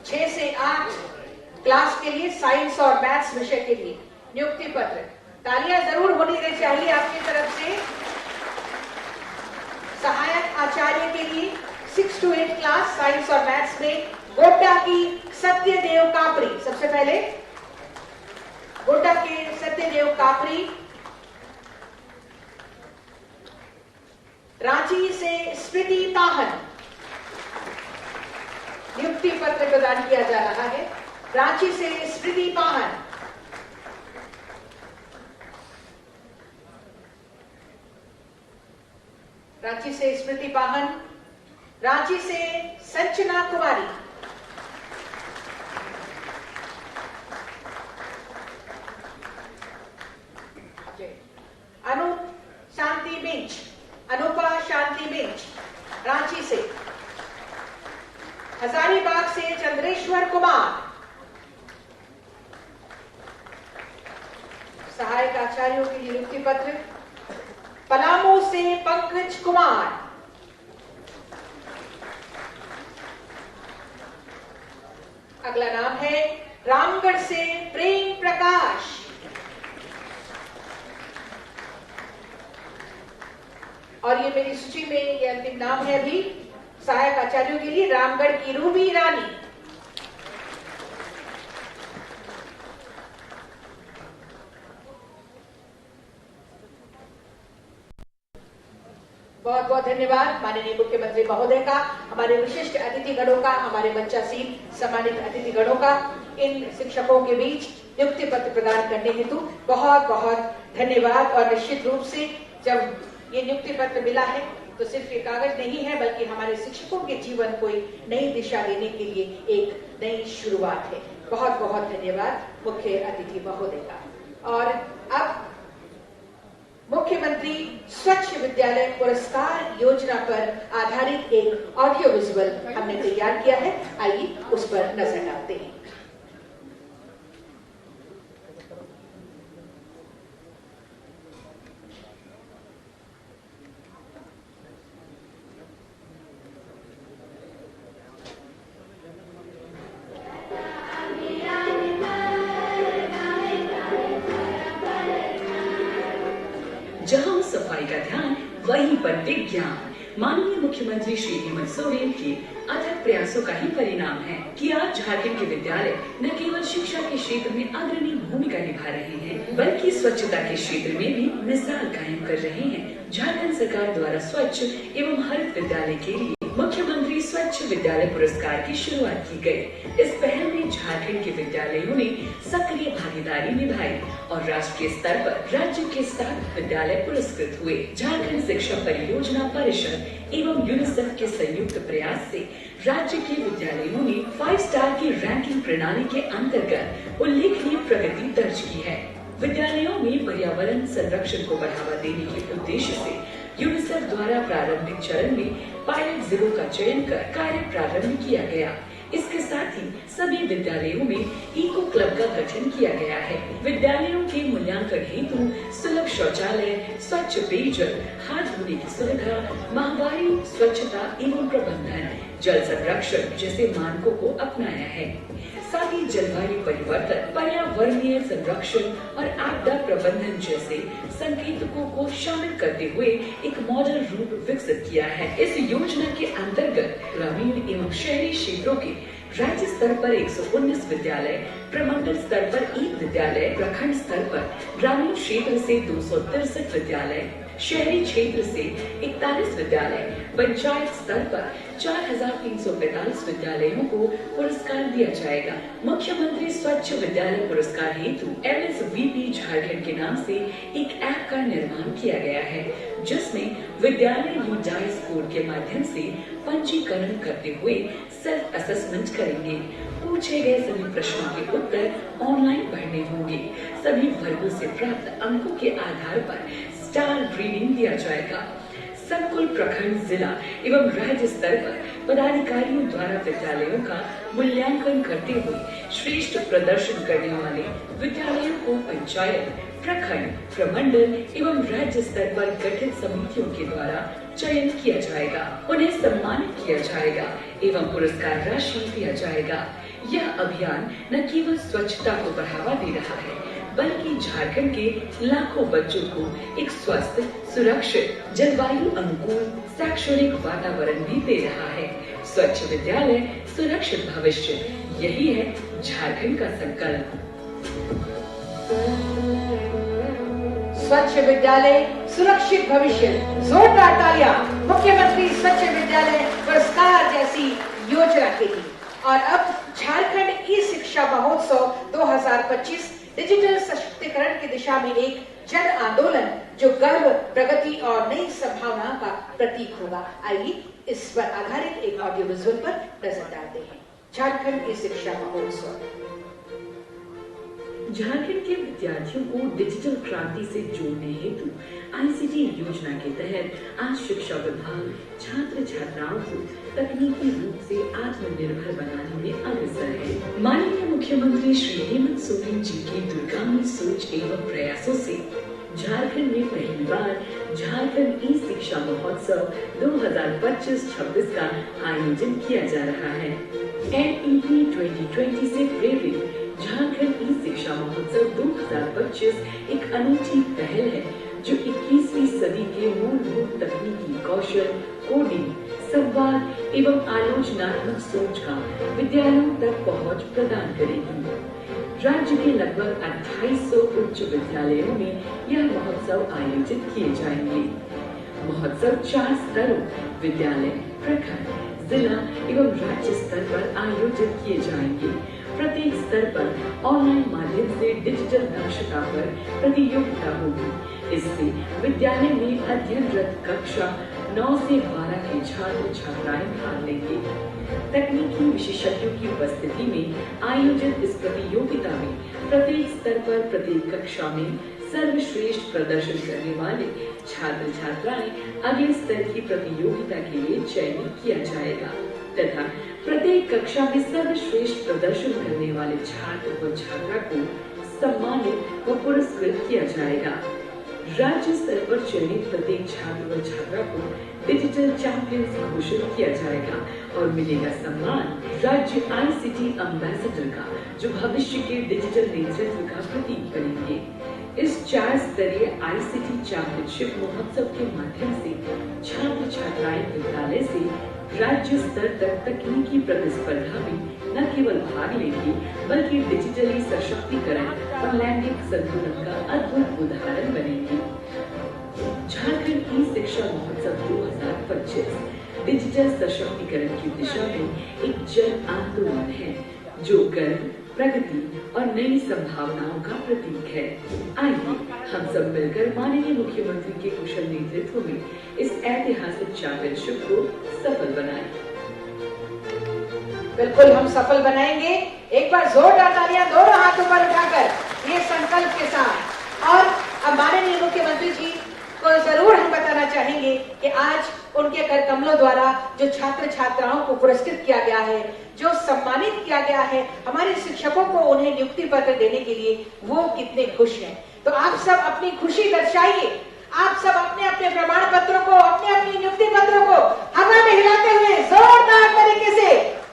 6 से 8 क्लास के लिए, साइंस और मैथ्स विषय के लिए नियुक्ति पत्र। तालियां जरूर होनी चाहिए आपकी तरफ से। सहायक आचार्य के लिए 6 to 8 क्लास साइंस और मैथ्स में गोड्डा की सत्यदेव कापरी। सबसे पहले गोड्डा के सत्यदेव कापरी। रांची से स्मृति पाहन, नियुक्ति पत्र प्रदान किया जा रहा है। रांची से स्मृति पाहन। रांची से स्मृति पाहन। रांची से संचना कुमारी। अनूप शांति बेंच, अनुपा शांति बेंच रांची से। हजारीबाग से चंद्रेश्वर कुमार। सहायक आचार्यों की नियुक्ति पत्र। पलामू से पंकज कुमार। अगला नाम है रामगढ़ से प्रेम प्रकाश। और ये मेरी सूची में ये अंतिम नाम है अभी सहायक आचार्यों के लिए, रामगढ़ की रूबी रानी। बहुत बहुत धन्यवाद माननीय मुख्यमंत्री महोदय का, हमारे विशिष्ट अतिथिगणों का, हमारे मंचासीन सम्मानित अतिथिगणों का इन शिक्षकों के बीच नियुक्ति पत्र प्रदान करने हेतु बहुत बहुत धन्यवाद। और निश्चित रूप से जब ये नियुक्ति पत्र मिला है तो सिर्फ ये कागज नहीं है, बल्कि हमारे शिक्षकों के जीवन को एक नई दिशा देने के लिए एक नई शुरुआत है। बहुत बहुत धन्यवाद मुख्य अतिथि महोदय का। और अब मुख्यमंत्री स्वच्छ विद्यालय पुरस्कार योजना पर आधारित एक ऑडियो विजुअल हमने तैयार किया है, आइए उस पर नजर डालते हैं। जहां सफाई का ध्यान वहीं पर विज्ञान। माननीय मुख्यमंत्री श्री हेमंत सोरेन के अथक प्रयासों का ही परिणाम है कि आज झारखंड के विद्यालय न केवल शिक्षा के क्षेत्र में अग्रणी भूमिका निभा रहे हैं, बल्कि स्वच्छता के क्षेत्र में भी मिसाल कायम कर रहे हैं। झारखंड सरकार द्वारा स्वच्छ एवं हरित विद्यालय के लिए मुख्यमंत्री स्वच्छ विद्यालय पुरस्कार की शुरुआत की गई। इस पहल में झारखंड के विद्यालयों ने सक्रिय भागीदारी निभाई और राष्ट्रीय स्तर पर राज्य के 7 विद्यालय पुरस्कृत हुए। झारखंड शिक्षा परियोजना परिषद एवं यूनिसेफ के संयुक्त प्रयास से राज्य के विद्यालयों ने 5 स्टार की रैंकिंग प्रणाली के अंतर्गत उल्लेखनीय प्रगति दर्ज की है। विद्यालयों में पर्यावरण संरक्षण को बढ़ावा देने के उद्देश्य से यूनिसेफ द्वारा प्रारंभिक चरण में पायलट जिलों का चयन कर कार्य प्रारंभ किया गया। इसके साथ ही सभी विद्यालयों में इको क्लब का गठन किया गया है। विद्यालयों के मूल्यांकन हेतु सुलभ शौचालय, स्वच्छ पेयजल, हाथ धोने की सुविधा, माहवारी स्वच्छता एवं प्रबंधन, जल संरक्षण जैसे मानकों को अपनाया है। साथ ही जलवायु परिवर्तन, पर्यावरण पर्यावरणीय संरक्षण और आपदा प्रबंधन जैसे संकेतकों को शामिल करते हुए एक मॉडल रूप विकसित किया है। इस योजना के अंतर्गत ग्रामीण एवं शहरी क्षेत्रों के राज्य स्तर पर 119 विद्यालय, प्रमंडल स्तर पर 1 विद्यालय, प्रखंड स्तर पर ग्रामीण क्षेत्र से 263 विद्यालय, शहरी क्षेत्र से 41 विद्यालय, पंचायत स्तर पर 4,345 विद्यालयों को पुरस्कार दिया जाएगा। मुख्यमंत्री स्वच्छ विद्यालय पुरस्कार हेतु MSVP झारखंड के नाम से एक ऐप का निर्माण किया गया है, जिसमें विद्यालय यूजाइज कोड के माध्यम से पंजीकरण करते हुए सेल्फ असेसमेंट करेंगे। पूछे गए सभी प्रश्नों के उत्तर ऑनलाइन भरने होंगे। सभी वर्गों से प्राप्त अंकों के आधार पर स्टार ग्रेडिंग दिया जाएगा। संकुल, प्रखंड, जिला एवं राज्य स्तर पर पदाधिकारियों द्वारा विद्यालयों का मूल्यांकन करते हुए श्रेष्ठ प्रदर्शन करने वाले विद्यालयों को पंचायत, प्रखंड, प्रमंडल एवं राज्य स्तर पर गठित समितियों के द्वारा चयन किया जाएगा। उन्हें सम्मानित किया जाएगा एवं पुरस्कार राशि दिया जाएगा। यह अभियान न केवल स्वच्छता को बढ़ावा दे रहा है, बल्कि झारखंड के लाखों बच्चों को एक स्वस्थ, सुरक्षित, जलवायु अनुकूल शैक्षणिक वातावरण भी दे रहा है। स्वच्छ विद्यालय, सुरक्षित भविष्य, यही है झारखंड का संकल्प। स्वच्छ विद्यालय, सुरक्षित भविष्य, जोरदार तालियां मुख्यमंत्री स्वच्छ विद्यालय पुरस्कार जैसी योजना के लिए। और अब झारखंड ई शिक्षा महोत्सव 2025 डिजिटल सशक्तिकरण की दिशा में एक जन आंदोलन जो गर्व, प्रगति और नई संभावनाओं का प्रतीक होगा। आइए इस पर आधारित एक ऑडियो विजुअल पर नजर डालते हैं। झारखंड ई शिक्षा महोत्सव। झारखंड के विद्यार्थियों को डिजिटल क्रांति से जोड़ने हेतु ICT योजना के तहत आज शिक्षा विभाग छात्र छात्राओं को तकनीकी रूप से आत्मनिर्भर बनाने में अग्रसर है। माननीय मुख्यमंत्री श्री हेमंत सोरेन जी की दूरगामी सोच एवं प्रयासों से झारखंड में पहली बार झारखंड ई शिक्षा महोत्सव 2025-26 का आयोजन किया जा रहा है। NEP 2020 से प्रेरित झारखंड ई शिक्षा महोत्सव 2025 एक अनूठी पहल है जो 21वीं सदी के मूलभूत तकनीकी कौशल, कोडिंग, संवाद एवं आलोचनात्मक सोच का विद्यालयों तक पहुंच प्रदान करेगी। राज्य के लगभग 2800 उच्च विद्यालयों में यह महोत्सव आयोजित किए जाएंगे। महोत्सव 4 स्तरों विद्यालय, प्रखंड, जिला एवं राज्य स्तर पर आयोजित किए जाएंगे। प्रत्येक स्तर पर ऑनलाइन माध्यम से डिजिटल दक्षता पर प्रतियोगिता होगी। इससे विद्यालय में अध्ययनरत कक्षा 9 से 12 के छात्र छात्राएं भाग लेंगे। तकनीकी विशेषज्ञों की उपस्थिति में आयोजित इस प्रतियोगिता में प्रत्येक स्तर पर प्रत्येक कक्षा में सर्वश्रेष्ठ प्रदर्शन करने वाले छात्र छात्राएं अगले स्तर की प्रतियोगिता के लिए चयनित किया जाएगा तथा प्रत्येक कक्षा में सर्वश्रेष्ठ प्रदर्शन करने वाले छात्र व छात्रा को सम्मानित व पुरस्कृत किया जाएगा। राज्य स्तर पर चयनित प्रत्येक छात्र व छात्रा को डिजिटल चैंपियंस घोषित किया जाएगा और मिलेगा सम्मान राज्य ICT एम्बेसडर का, जो भविष्य के डिजिटल नेतृत्व का प्रतीक बनेंगे। इस 4 स्तरीय ICT चैंपियनशिप महोत्सव के माध्यम से छात्र छात्राएं विद्यालय से राज्य स्तर तक तकनीकी प्रतिस्पर्धा में न केवल भाग लेंगे, बल्कि डिजिटली सशक्तिकरण और लैंगिक संतुलन का अद्भुत उदाहरण बनेंगे। झारखंड ई शिक्षा महोत्सव 2025 डिजिटल सशक्तिकरण की दिशा में एक जन आंदोलन है जो गर्व, प्रगति और नई संभावनाओं का प्रतीक है। आइए हम सब मिलकर माननीय मुख्यमंत्री के कुशल नेतृत्व में इस ऐतिहासिक चैंपियनशिप को सफल बनाएं। बिल्कुल हम सफल बनाएंगे। एक बार जोरदार तालियां दोनों हाथों पर उठाकर ये संकल्प के साथ। और अब माननीय मुख्यमंत्री जी को जरूर हम बताना चाहेंगे कि आज उनके कर कमलों द्वारा जो छात्र छात्राओं को पुरस्कृत किया गया है, जो सम्मानित किया गया है, हमारे शिक्षकों को उन्हें नियुक्ति पत्र देने के लिए, वो कितने खुश हैं। तो आप सब अपनी खुशी दर्शाइए। आप सब अपने अपने प्रमाण पत्रों को, अपने अपने नियुक्ति पत्रों को हवा में हिलाते हुए, जोरदार तरीके से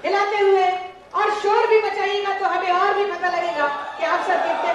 हिलाते हुए और शोर भी मचाइएगा तो हमें और भी पता लगेगा कि आप सब कितने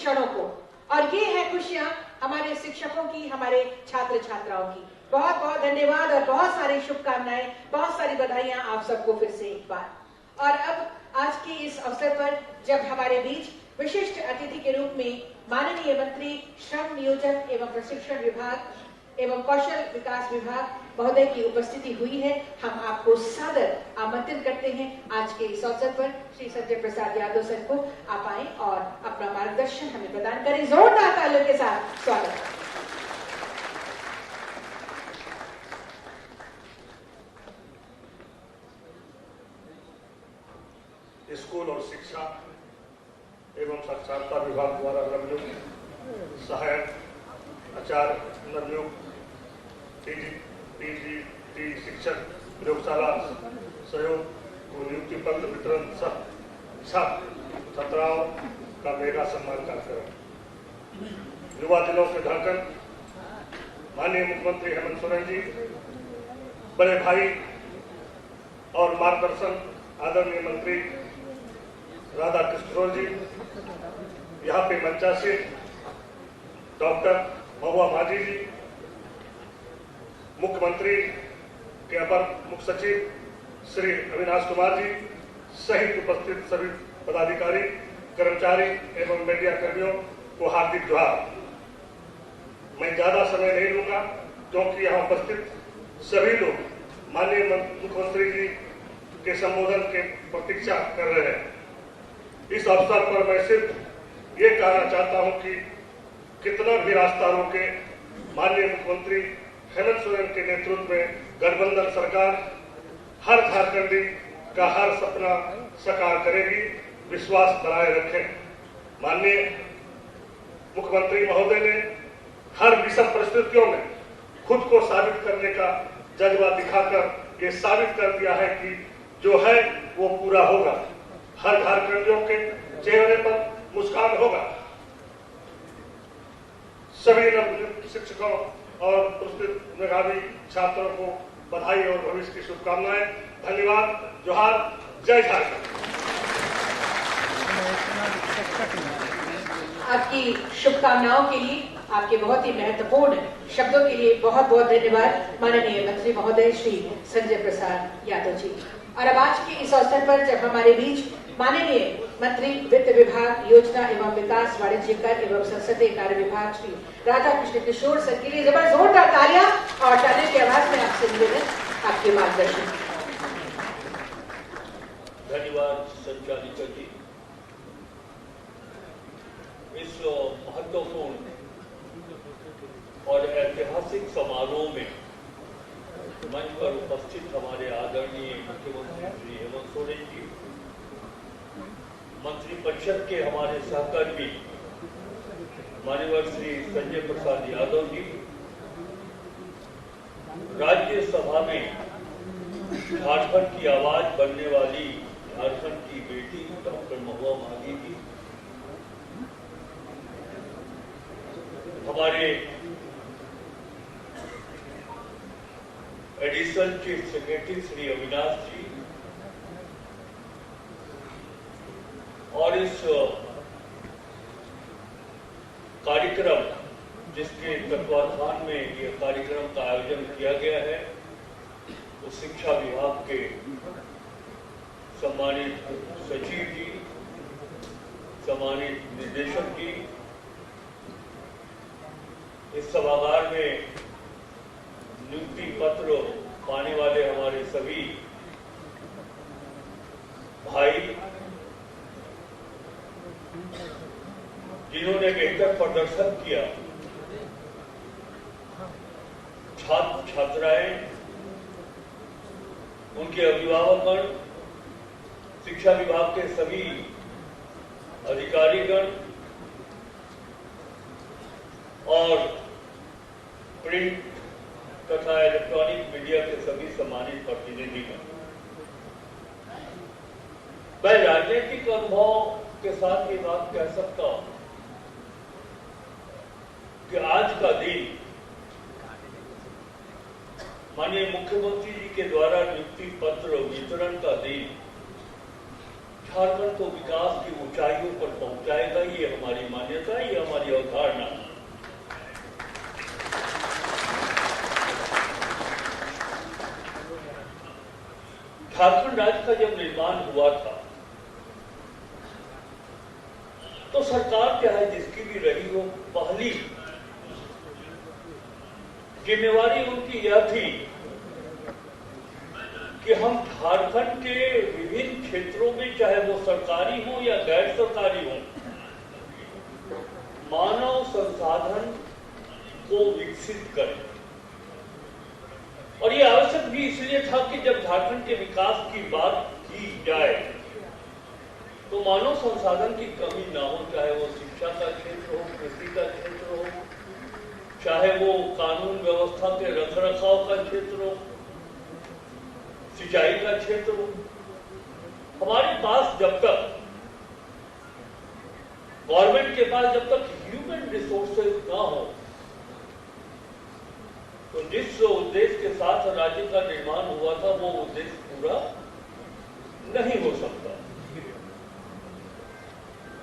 क्षणों को। और ये है खुशियां हमारे शिक्षकों की, हमारे छात्र छात्राओं की। बहुत बहुत धन्यवाद और बहुत सारी शुभकामनाएं, बहुत सारी बधाइयां आप सबको फिर से एक बार। और अब आज के इस अवसर पर जब हमारे बीच विशिष्ट अतिथि के रूप में माननीय मंत्री श्रम नियोजन एवं प्रशिक्षण विभाग एवं कौशल विकास विभाग महोदय की उपस्थिति हुई है, हम आपको सादर आमंत्रित करते हैं आज के इस अवसर पर श्री संजय प्रसाद यादव सर को आप आए और अपना मार्गदर्शन हमें प्रदान करें। जोरदार तालियों के साथ स्वागत। स्कूल और शिक्षा एवं साक्षरता विभाग द्वारा नवनियुक्त सहायक आचार्य, नवनियुक्त पीजीटी शिक्षक, प्रयोगशाला सहयोग नियुक्ति पत्र वितरण छात्र छात्राओं का मेगा सम्मान कार्यक्रम। युवा दिनों के धड़कन माननीय मुख्यमंत्री हेमंत सोरेन जी, बड़े भाई और मार्गदर्शन आदरणीय मंत्री राधा कृष्ण जी, यहाँ पे मंचासी डॉक्टर महुआ माझी जी, मुख्यमंत्री के अपर मुख्य सचिव श्री अविनाश कुमार जी सहित उपस्थित सभी पदाधिकारी, कर्मचारी एवं मीडिया कर्मियों को हार्दिक जोहार। मैं ज्यादा समय नहीं लूंगा क्योंकि यहाँ उपस्थित सभी लोग माननीय मुख्यमंत्री जी के संबोधन के प्रतीक्षा कर रहे हैं। इस अवसर पर मैं सिर्फ ये कहना चाहता हूं कि कितना भी रास्ता रोके, माननीय मुख्यमंत्री हेमंत सोरेन के नेतृत्व में गठबंधन सरकार हर झारखंडी का हर सपना साकार करेगी। विश्वास बनाए रखें। माननीय मुख्यमंत्री महोदय ने हर विषम परिस्थितियों में खुद को साबित करने का जज्बा दिखाकर ये साबित कर दिया है कि जो है वो पूरा होगा। हर झारखंडियों के चेहरे पर मुस्कान होगा। सभी नवनियुक्त शिक्षकों और पुरस्कृत मेधावी छात्रों को बधाई और भविष्य की शुभकामनाएं। धन्यवाद। जोहार। जय झारखंड। आपकी शुभकामनाओं के लिए, आपके बहुत ही महत्वपूर्ण शब्दों के लिए बहुत बहुत धन्यवाद माननीय मंत्री महोदय श्री संजय प्रसाद यादव जी। और अब आज के इस अवसर पर जब हमारे बीच माननीय मंत्री वित्त विभाग, योजना एवं विकास, वाणिज्य कर एवं संसदीय कार्य विभाग श्री राधा कृष्ण किशोर सर के लिए जोरदार तालियां और तालियों की आवाज में आपसे निवेदन, आपके मार्गदर्शन। धन्यवाद संचालिका जी। इस महत्वपूर्ण और ऐतिहासिक समारोह में मंच पर उपस्थित हमारे आदरणीय मुख्यमंत्री श्री हेमंत सोरेन जी, मंत्री परिषद के हमारे सहकर्मी माननीय श्री संजय प्रसाद यादव जी, राज्यसभा में झारखंड की आवाज बनने वाली झारखंड की बेटी डॉक्टर महुआ माझी जी, हमारे additional chief secretary Shri Avinash ji, और इस कार्यक्रम जिसके तत्वाधान में यह कार्यक्रम का आयोजन किया गया है, उस शिक्षा विभाग के सम्मानित सचिव जी, सम्मानित निदेशक जी, इस सभागार में नियुक्ति पत्र पाने वाले हमारे सभी भाई जिन्होंने बेहतर प्रदर्शन किया, छात्र छात्राएं, उनके अभिभावकगण, शिक्षा विभाग के सभी अधिकारीगण और प्रिंट तथा इलेक्ट्रॉनिक मीडिया के सभी सम्मानित प्रतिनिधिगण। मैं राजनीतिक अनुभव के साथ ये बात कह सकता हूं कि आज का दिन माननीय मुख्यमंत्री जी के द्वारा नियुक्ति पत्र वितरण का दिन झारखंड को विकास की ऊंचाइयों पर पहुंचाएगा। ये हमारी मान्यता है, ये हमारी अवधारणा है। झारखंड राज्य का जब निर्माण हुआ था तो सरकार चाहे जिसकी भी रही हो, पहली जिम्मेवारी उनकी यह थी कि हम झारखंड के विभिन्न क्षेत्रों में, चाहे वो सरकारी हो या गैर सरकारी हो, मानव संसाधन को विकसित करें। और ये आवश्यक भी इसलिए था कि जब झारखंड के विकास की बात की जाए तो मानव संसाधन की कमी ना हो, चाहे वो शिक्षा का क्षेत्र हो, कृषि का क्षेत्र हो, चाहे वो कानून व्यवस्था के रखरखाव का क्षेत्र हो, सिंचाई का क्षेत्र हो। हमारे पास जब तक, गवर्नमेंट के पास जब तक ह्यूमन रिसोर्सेज ना हो, तो जिस उद्देश्य के साथ राज्य का निर्माण हुआ था वो उद्देश्य पूरा नहीं हो सकता।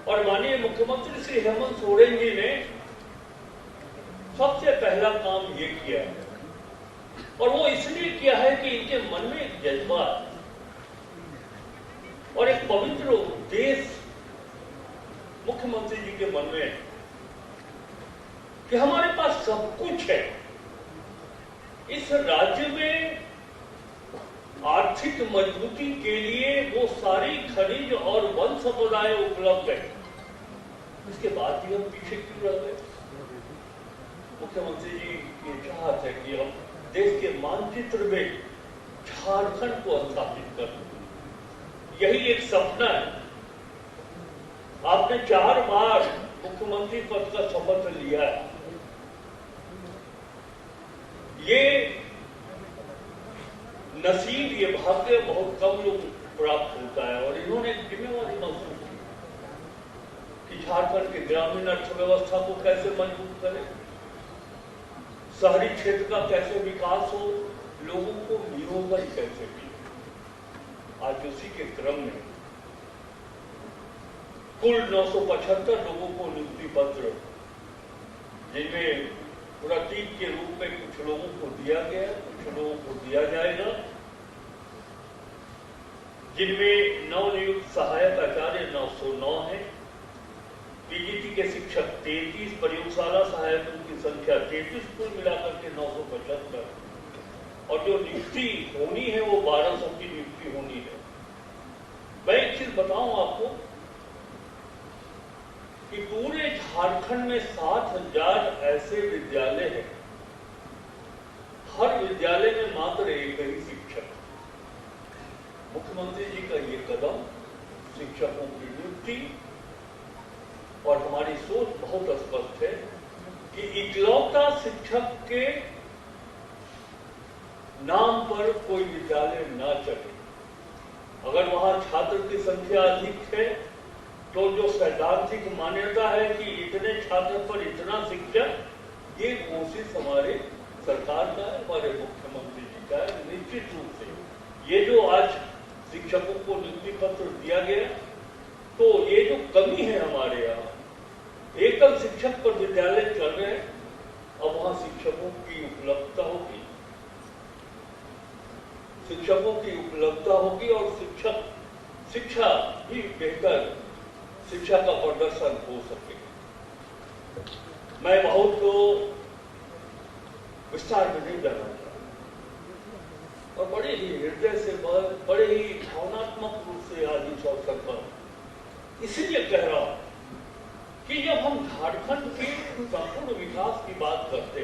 और माननीय मुख्यमंत्री श्री हेमंत सोरेन जी ने सबसे पहला काम ये किया है, और वो इसलिए किया है कि इनके मन में एक जज्बा और एक पवित्र उद्देश्य मुख्यमंत्री जी के मन में कि हमारे पास सब कुछ है। इस राज्य में आर्थिक मजबूती के लिए वो सारी खनिज और वन संपदाएं उपलब्ध है, इसके बाद भी हम पीछे क्यों रह गए? मुख्यमंत्री जी की चाहत है कि हम देश के मानचित्र में झारखंड को स्थापित कर, यही एक सपना है। आपने 4 बार मुख्यमंत्री पद का शपथ लिया है। ये नसीब, ये भाग्य बहुत कम लोग प्राप्त होता है, और इन्होंने जिम्मेवारी महसूस की कि झारखंड के ग्रामीण अर्थव्यवस्था को कैसे मजबूत करें, शहरी क्षेत्र का कैसे विकास हो, लोगों को नियोजन कैसे मिले। आज उसी के क्रम में कुल 975 लोगों को नियुक्ति पत्र, जिनमें प्रतीक के रूप में कुछ लोगों को दिया गया, कुछ लोगों को दिया जाएगा, जिनमें नवनियुक्त सहायक आचार्य 909 है, पीजीटी के शिक्षक 33, प्रयोगशाला सहायकों की संख्या 33, कुल मिलाकर के 975, और जो नियुक्ति होनी है वो 1200 की नियुक्ति होनी है। मैं एक चीज बताऊं आपको कि पूरे झारखंड में 7000 ऐसे विद्यालय हैं, हर विद्यालय में मात्र एक ही शिक्षक। मुख्यमंत्री जी का ये कदम, शिक्षकों की नियुक्ति, और हमारी सोच बहुत स्पष्ट है कि इकलौता शिक्षक के नाम पर कोई विद्यालय ना चले। अगर वहां छात्र की संख्या अधिक है तो जो सैद्धांतिक मान्यता है कि इतने छात्र पर इतना शिक्षक, ये कोशिश हमारे सरकार का है, हमारे मुख्यमंत्री जी का है। निश्चित रूप से ये जो आज शिक्षकों को नियुक्ति पत्र दिया गया, तो ये जो कमी है हमारे यहाँ, एकल शिक्षक पर विद्यालय चल रहे हैं, अब वहां शिक्षकों की उपलब्धता होगी, शिक्षकों की उपलब्धता होगी, और शिक्षा भी बेहतर शिक्षा का प्रदर्शन हो सके। मैं बहुत विस्तार में नहीं जाना चाहता, और बड़े ही हृदय से, बड़े ही भावनात्मक रूप से आज इस अवसर पर इसलिए कह रहा हूं कि जब हम झारखंड के संपूर्ण विकास की बात करते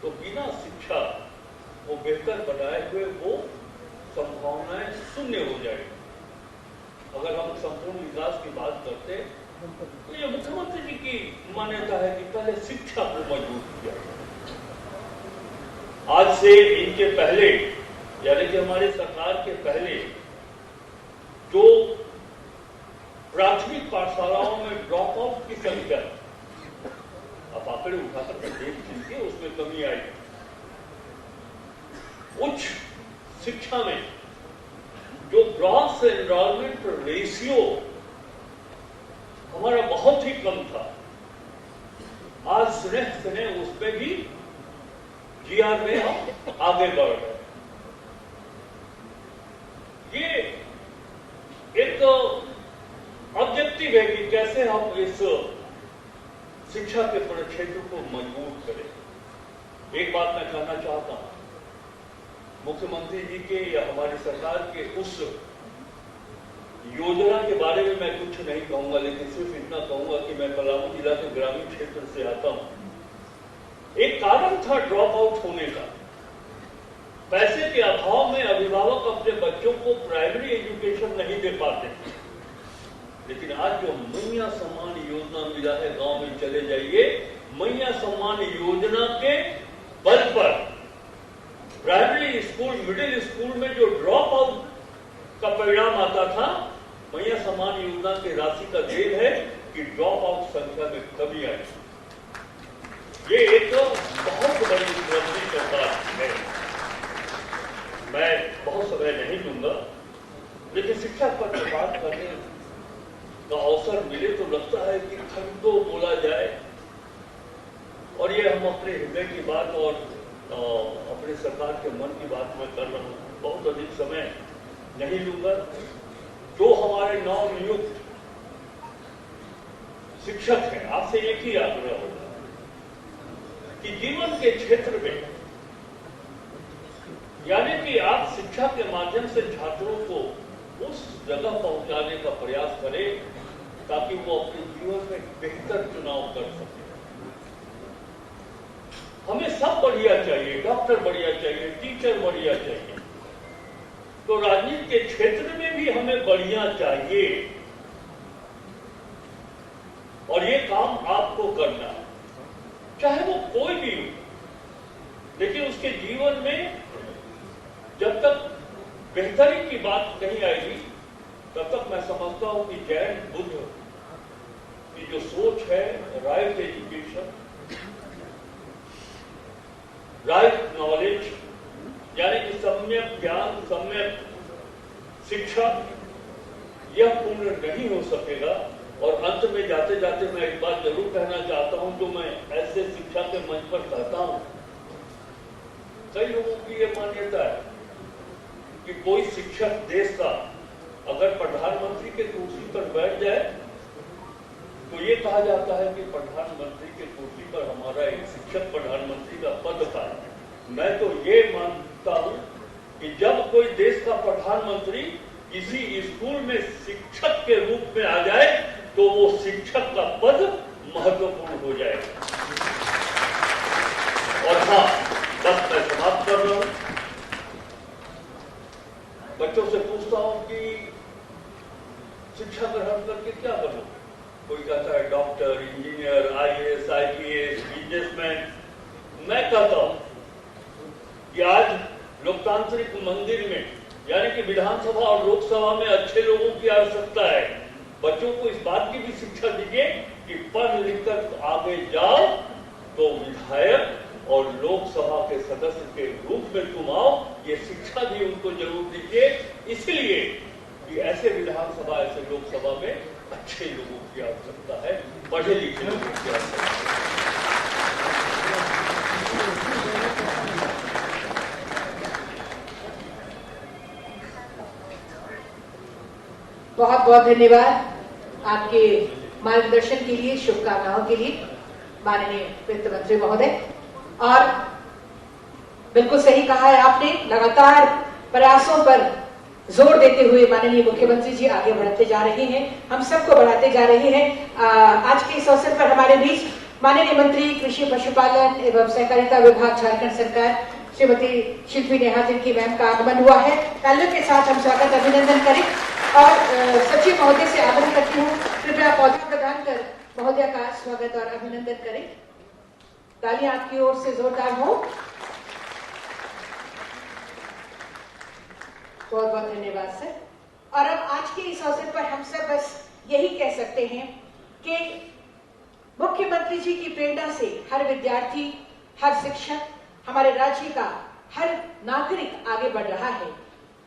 तो बिना शिक्षा को बेहतर बनाए हुए वो संभावनाएं शून्य हो जाएगी। अगर हम संपूर्ण विकास की बात करते तो ये मुख्यमंत्री जी की मान्यता है कि पहले शिक्षा को मजबूत किया। आज से इनके पहले, यानी कि हमारे सरकार के पहले, जो प्राथमिक पाठशालाओं में ड्रॉप आउट की संख्या, आप आंकड़े उठाकर देख लीजिए, उसमें कमी आई। उच्च शिक्षा में जो ग्रॉस एनरोलमेंट रेशियो हमारा बहुत ही कम था, आज स्नेह उसमें भी जीआर में हम आगे बढ़ रहे हैं। ये एक ऑब्जेक्टिव है कि कैसे हम इस शिक्षा के परिक्षेत्र को मजबूत करें। एक बात मैं कहना चाहता हूं, मुख्यमंत्री जी के या हमारी सरकार के उस योजना के बारे में मैं कुछ नहीं कहूंगा, लेकिन सिर्फ इतना कहूंगा कि मैं पलामू जिला के ग्रामीण क्षेत्र से आता हूं। एक कारण था ड्रॉप आउट होने का। पैसे के अभाव में अभिभावक अपने बच्चों को प्राइमरी एजुकेशन नहीं दे पाते, लेकिन आज जो मैया सम्मान योजना मिला है, गांव में चले जाइए, मैया सम्मान योजना के बल पर प्राइमरी स्कूल, मिडिल स्कूल में जो ड्रॉप आउट का परिणाम आता था, मैया सम्मान योजना की राशि का देन है कि ड्रॉप आउट संख्या में कमी आई। ये एक बहुत बड़ी उपलब्धि सरकार है। मैं बहुत समय नहीं लूंगा, लेकिन शिक्षा पर बात करने का अवसर मिले तो लगता है कि खंडो बोला जाए, और ये हम अपने हृदय की बात और अपने सरकार के मन की बात मैं कर रहा हूं। बहुत अधिक समय नहीं लूंगा। जो हमारे नवनियुक्त शिक्षक हैं, आपसे एक ही आग्रह होगा कि जीवन के क्षेत्र में, यानी कि आप शिक्षा के माध्यम से छात्रों को उस जगह पहुंचाने का प्रयास करें ताकि वो अपने जीवन में बेहतर चुनाव कर सके। हमें सब बढ़िया चाहिए, डॉक्टर बढ़िया चाहिए, टीचर बढ़िया चाहिए, तो राजनीति के क्षेत्र में भी हमें बढ़िया चाहिए, और ये काम आपको करना है, चाहे वो कोई भी हो। लेकिन उसके जीवन में जब तक बेहतरी की बात नहीं आएगी, तब तक मैं समझता हूं कि जैन बुद्ध की जो सोच है, राइट एजुकेशन, राइट नॉलेज, यानी कि सम्यक ज्ञान, सम्यक शिक्षा, यह पूर्ण नहीं हो सकेगा। और अंत में जाते जाते मैं एक बात जरूर कहना चाहता हूं, जो मैं ऐसे शिक्षा के मंच पर कहता हूं। कई लोगों की यह मान्यता है कि कोई शिक्षक देश का अगर प्रधानमंत्री के कुर्सी पर बैठ जाए तो ये कहा जाता है कि प्रधानमंत्री के कुर्सी पर हमारा एक शिक्षक प्रधानमंत्री का पद पाए। मैं तो ये मानता हूं कि जब कोई देश का प्रधानमंत्री किसी स्कूल में शिक्षक के रूप में आ जाए तो वो शिक्षक का पद महत्वपूर्ण हो जाएगा। और हाँ, बस मैं समाप्त कर रहा हूं। बच्चों से पूछता हूं कि शिक्षा ग्रहण करके क्या बनो? कोई कहता है doctor, engineer, IAS, IPS, businessman. मैं कहता हूं कि आज लोकतांत्रिक मंदिर में, यानी कि विधानसभा और लोकसभा में अच्छे लोगों की आवश्यकता है। बच्चों को इस बात की भी शिक्षा दीजिए कि पढ़ लिखकर आगे जाओ तो विधायक और लोकसभा के सदस्य के रूप में तुम आओ। ये शिक्षा भी उनको जरूर दीजिए, इसलिए कि ऐसे विधानसभा, ऐसे लोकसभा में अच्छे लोगों की आवश्यकता है, पढ़े लिखे लोगों की आवश्यकता है। बहुत बहुत धन्यवाद आपके मार्गदर्शन के लिए, शुभकामनाओं के लिए माननीय वित्त मंत्री महोदय। और बिल्कुल सही कहा है आपने, लगातार प्रयासों पर जोर देते हुए माननीय मुख्यमंत्री जी आगे बढ़ते जा रहे हैं, हम सबको बढ़ाते जा रहे हैं। आज के इस अवसर पर हमारे बीच माननीय मंत्री कृषि पशुपालन एवं सहकारिता विभाग झारखंड सरकार श्रीमती शिल्पी नेहा तिर्की मैम का आगमन हुआ है। तालियों के साथ हम स्वागत अभिनंदन करें और सचिव महोदय से आग्रह करती हूँ कृपया पौधा प्रदान कर महोदय का स्वागत और अभिनंदन करें। तालियां आपकी ओर से जोरदार हो। बहुत बहुत धन्यवाद सर। और अब आज के इस अवसर पर हम सब बस यही कह सकते हैं कि मुख्यमंत्री जी की प्रेरणा से हर विद्यार्थी, हर शिक्षक, हमारे राज्य का हर नागरिक आगे बढ़ रहा है।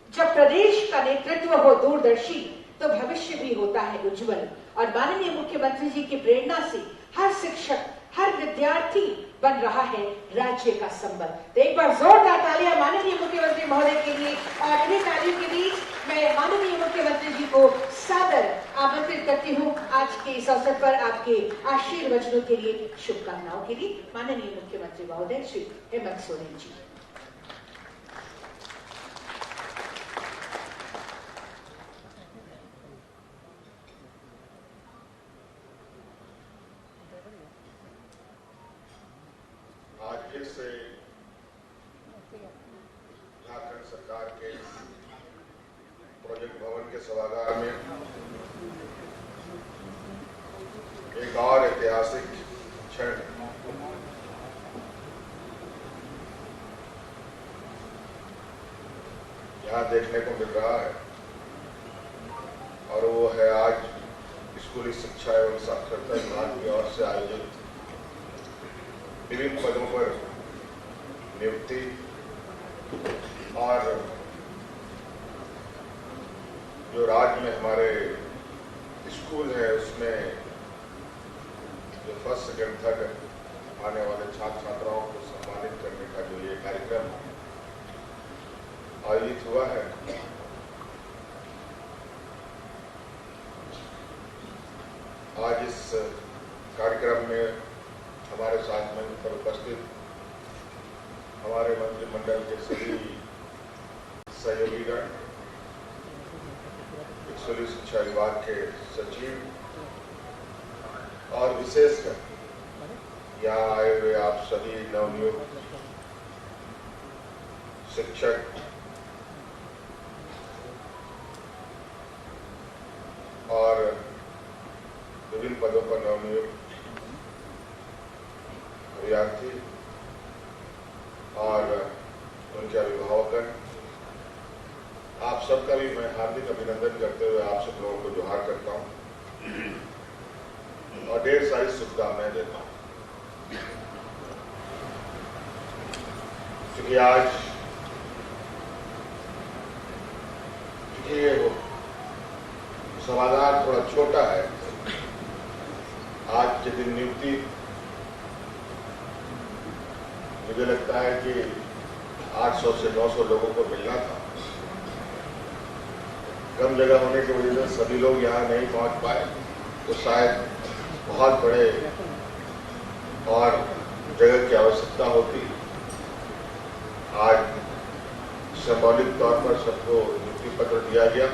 जब प्रदेश का नेतृत्व हो दूरदर्शी तो भविष्य भी होता है उज्जवल। और माननीय मुख्यमंत्री जी की प्रेरणा से हर शिक्षक, हर विद्यार्थी बन रहा है राज्य का संबल। तो एक बार जोरदार तालियां माननीय मुख्यमंत्री महोदय के लिए। और इन्हीं तालियों के बीच मैं माननीय मुख्यमंत्री जी को सादर आमंत्रित करती हूं आज के इस अवसर पर आपके आशीर्वचनों के लिए, शुभकामनाओं के लिए। माननीय मुख्यमंत्री महोदय श्री हेमंत सोरेन जी। आज से झारखंड सरकार के प्रोजेक्ट भवन के सभागार में एक और ऐतिहासिक क्षण यहाँ देखने को मिल रहा है, और वो है आज स्कूली शिक्षा एवं साक्षरता विभाग की ओर से आयोजित विभिन्न पदों पर नियुक्ति और जो राज्य में हमारे स्कूल है उसमें जो फर्स्ट सेकेंड थर्ड आने वाले छात्र छात्राओं को सम्मानित करने का जो ये कार्यक्रम आयोजित हुआ है, आज इस कार्यक्रम में हमारे साथ में पर उपस्थित हमारे मंत्रिमंडल के सभी सहयोगीगण, स्कूली शिक्षा विभाग के सचिव और विशेषकर यहाँ आए हुए आप सभी नवनियुक्त शिक्षक और विभिन्न पदों पर नवनियुक्त विद्यार्थी और उनके अभिभावक, आप सबका भी मैं हार्दिक अभिनंदन करते हुए आप सब लोगों को जोहार करता हूं और ढेर सारी शुभकामनाएं देता हूं। क्योंकि आज ये समाधान थोड़ा छोटा है, आज के दिन नियुक्ति मुझे लगता है कि 800 से 900 लोगों को मिलना था। कम जगह होने की वजह से सभी लोग यहाँ नहीं पहुँच पाए, तो शायद बहुत बड़े और जगह की आवश्यकता होती। आज सिंबॉलिक तौर पर सबको नियुक्ति पत्र दिया गया।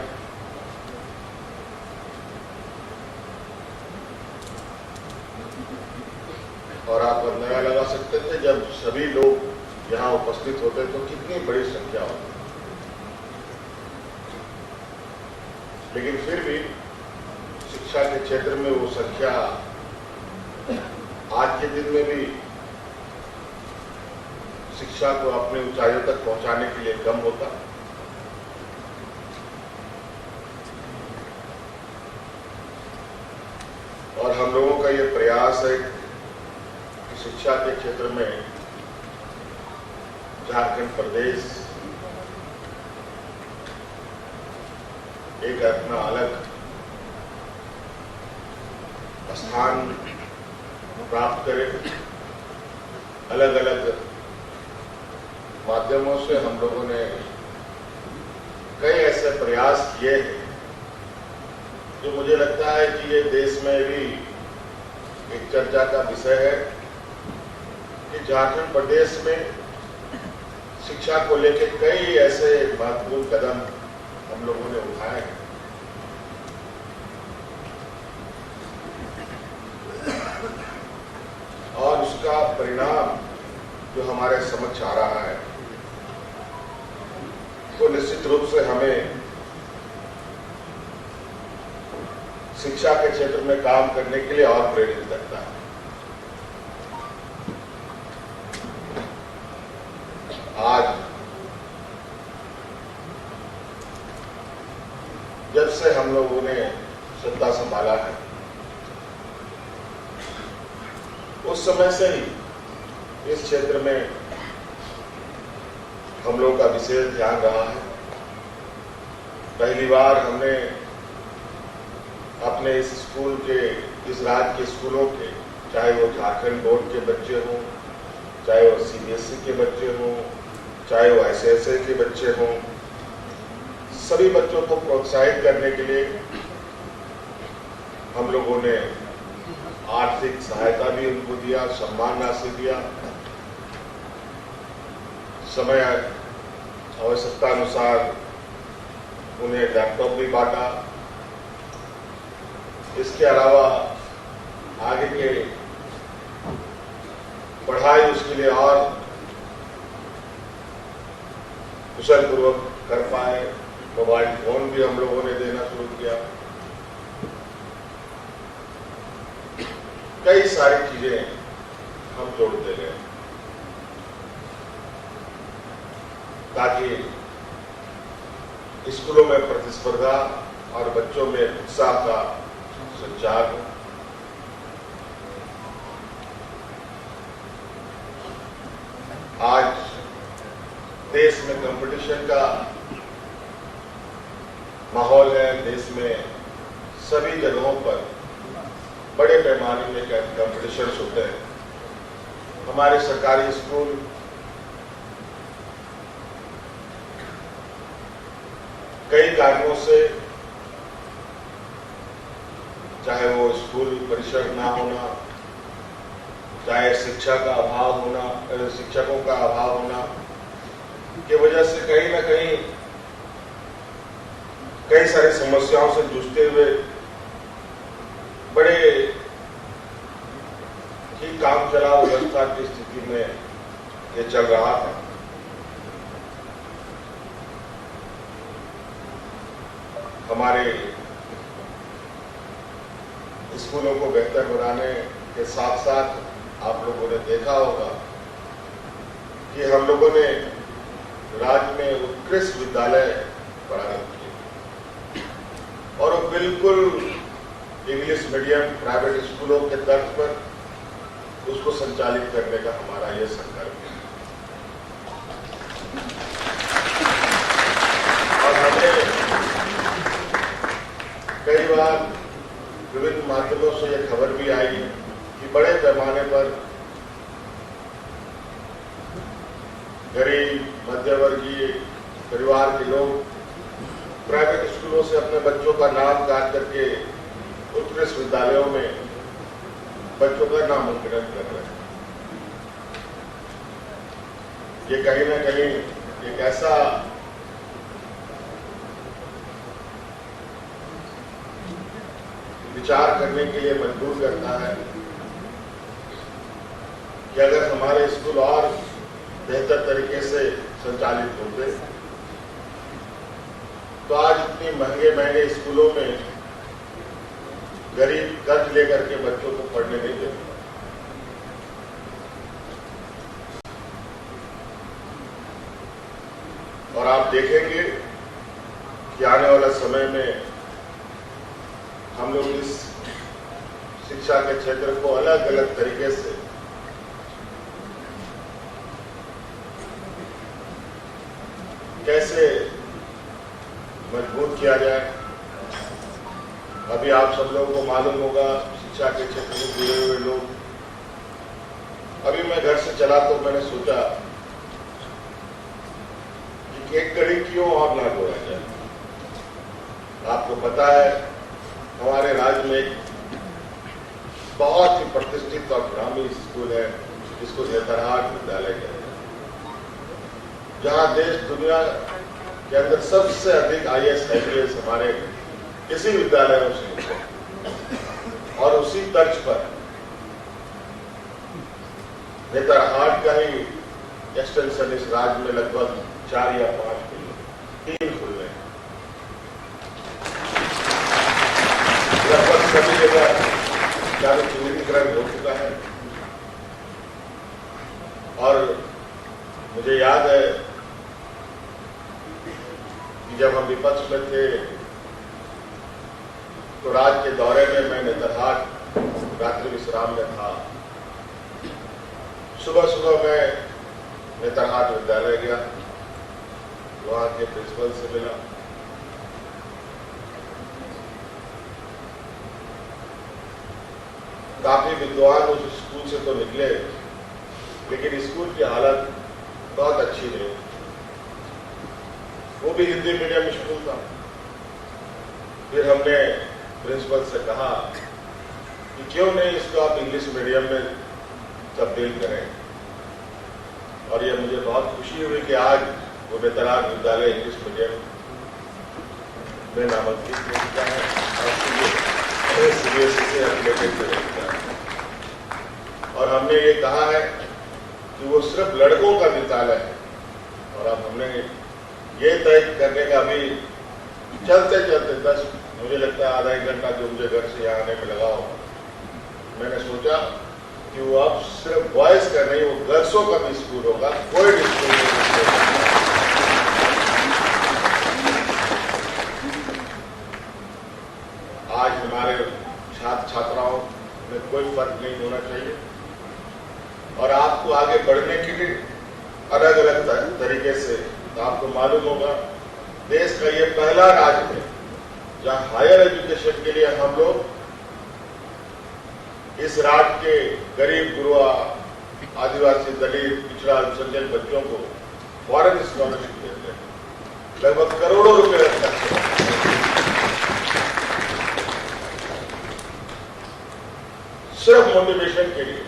और आप अंदाजा लगा सकते थे जब सभी लोग यहाँ उपस्थित होते तो कितनी बड़ी संख्या होती, लेकिन फिर भी शिक्षा के क्षेत्र में वो संख्या आज के दिन में भी शिक्षा को अपनी ऊंचाइयों तक पहुंचाने के लिए कम होता। और हम लोगों का ये प्रयास है कि शिक्षा के क्षेत्र में झारखंड प्रदेश एक अपना अलग स्थान प्राप्त करे। अलग अलग माध्यमों से हम लोगों ने कई ऐसे प्रयास किए हैं जो मुझे लगता है कि ये देश में भी एक चर्चा का विषय है कि झारखंड प्रदेश में शिक्षा को लेकर कई ऐसे महत्वपूर्ण कदम हम लोगों ने उठाए हैं। और उसका परिणाम जो हमारे समक्ष आ रहा है तो निश्चित रूप से हमें शिक्षा के क्षेत्र में काम करने के लिए और प्रेरित करता है। आज जब से हम लोगों ने सत्ता संभाला है उस समय से ही इस क्षेत्र में हम लोगों का विशेष ध्यान रहा है। पहली बार हमने अपने इस स्कूल के, इस राज्य के स्कूलों के, चाहे वो झारखंड बोर्ड के बच्चे हों, चाहे वो सीबीएसई के बच्चे हों, चाहे वो एसएसए के बच्चे हों, सभी बच्चों को प्रोत्साहित करने के लिए हम लोगों ने आर्थिक सहायता भी उनको दिया, सम्मान राशि दिया, समय आवश्यकता अनुसार उन्हें लैपटॉप भी बांटा। इसके अलावा आगे के पढ़ाई उसके लिए और कुशल पूर्वक कर पाए। मोबाइल फोन भी हम लोगों ने देना शुरू किया। कई सारी चीजें हम जोड़ते गए ताकि स्कूलों में प्रतिस्पर्धा और बच्चों में उत्साह का संचार हो। आज देश में कंपटीशन का माहौल है। देश में सभी जगहों पर बड़े पैमाने में कंपटीशन होते हैं। हमारे सरकारी स्कूल कई कारणों से, चाहे वो स्कूल परिसर ना होना, चाहे शिक्षा का अभाव होना, शिक्षकों का अभाव होना की वजह से कहीं ना कहीं कई सारी समस्याओं से जूझते हुए बड़े ही काम चलाओ व्यवस्था की स्थिति में ये चल रहा था। हमारे स्कूलों को बेहतर बनाने के साथ साथ आप लोगों ने देखा होगा कि हम लोगों ने राज्य में उत्कृष्ट विद्यालय प्रारंभ किए और वो बिल्कुल इंग्लिश मीडियम प्राइवेट स्कूलों के तर्ज पर उसको संचालित करने का हमारा ये संकल्प है। और हमें कई बार विभिन्न माध्यमों से यह खबर भी आई कि बड़े पैमाने पर गरीब मध्यवर्गीय परिवार के लोग प्राइवेट स्कूलों से अपने बच्चों का नाम काट करके उत्कृष्ट विद्यालयों में बच्चों का नामांकन कर रहे हैं। ये कहीं ना कहीं एक ऐसा विचार करने के लिए मजबूर करता है कि अगर हमारे स्कूल और बेहतर तरीके से संचालित होते तो आज इतनी महंगे स्कूलों में गरीब कर्ज लेकर के बच्चों को पढ़ने नहीं देते। और आप देखेंगे कि आने वाला समय में हम लोग इस शिक्षा के क्षेत्र को अलग अलग तरीके से कैसे मजबूत किया जाए। अभी आप सब लोगों को मालूम होगा, शिक्षा के क्षेत्र में जुड़े हुए लोग, अभी मैं घर से चला तो मैंने सोचा कि एक कड़ी क्यों और ना जोड़ा जाए। आपको पता है हमारे राज्य में एक बहुत ही प्रतिष्ठित और ग्रामीण स्कूल है जिसको नेतरहाट विद्यालय कहते हैं, जहां देश दुनिया के अंदर सबसे अधिक IAS IPS हमारे इसी विद्यालयों से, और उसी तर्ज पर नेतरहाट का ही एक्सटेंशन इस राज्य में लगभग 4 या 5 खुले, 3 खुल रहे हैं। लगभग सभी जगह चालू चिन्हीकरण हो चुका है। और मुझे याद है कि जब हम विपक्ष में थे तो राज्य के दौरे में मैं नेतरहाट रात्रि विश्राम में था। सुबह सुबह मैं नेतरहाट विद्यालय गया, वहां के प्रिंसिपल से मिला काफी विद्वान उस स्कूल से तो निकले, लेकिन स्कूल की हालत बहुत अच्छी नहीं। वो भी हिंदी मीडियम स्कूल था। फिर हमने प्रिंसिपल से कहा कि क्यों नहीं इसको आप इंग्लिश मीडियम में तब्दील करें, और ये मुझे बहुत खुशी हुई कि आज वो बेतराग विद्यालय इंग्लिश मीडियम में नामांकित किया गया है और सीबीएसई से एफिलिएटेड किया है। और हमने ये कहा है कि वो सिर्फ लड़कों का विद्यालय है, और अब हमने ये तय करने का भी चलते चलते मुझे लगता है आधा एक घंटा जो मुझे घर से यहाँ आने में लगा हो, मैंने सोचा कि वो अब सिर्फ बॉयज का नहीं, वो गर्ल्सों का भी स्कूल होगा, कोई भी स्कूल नहीं। आज हमारे छात्र छात्राओं में कोई फर्क नहीं होना चाहिए, और आपको आगे बढ़ने के लिए अलग अलग तरीके से, तो आपको मालूम होगा देश का ये पहला राज्य है जहां हायर एजुकेशन के लिए हम लोग इस राज्य के गरीब गुरुआ, आदिवासी, दलित, पिछड़ा, अल्पसंख्यक बच्चों को फॉरेन स्कॉलरशिप देते हैं, लगभग करोड़ों रुपए खर्च होते हैं। सिर्फ मोटिवेशन के लिए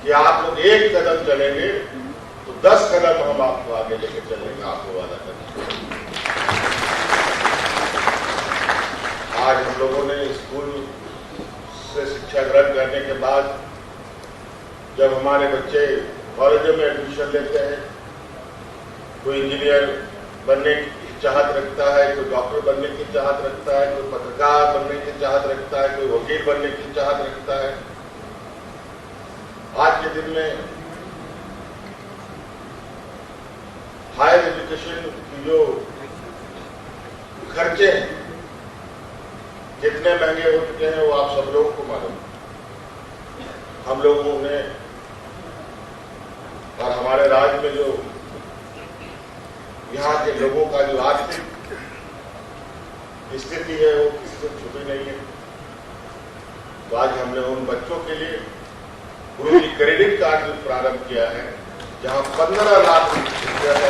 कि आप लोग एक कदम चलेंगे तो 10 कदम हम आपको आगे लेकर चलने का आपको वादा करेंगे। आज हम लोगों ने स्कूल से शिक्षा ग्रहण करने के बाद जब हमारे बच्चे कॉलेजों में एडमिशन लेते हैं, कोई इंजीनियर बनने की चाहत रखता है, कोई डॉक्टर बनने की चाहत रखता है, कोई पत्रकार बनने की चाहत रखता है, कोई वकील बनने की चाहत रखता है। आज के दिन में हायर एजुकेशन की जो खर्चे हैं कितने महंगे हो चुके हैं वो आप सब लोगों को मालूम। हम लोगों ने और हमारे राज्य में जो यहाँ के लोगों का जो आर्थिक स्थिति है वो किसी से छुपी नहीं है। तो आज हमने उन बच्चों के लिए गुरुजी क्रेडिट कार्ड भी प्रारंभ किया है, जहां 15 लाख रुपया का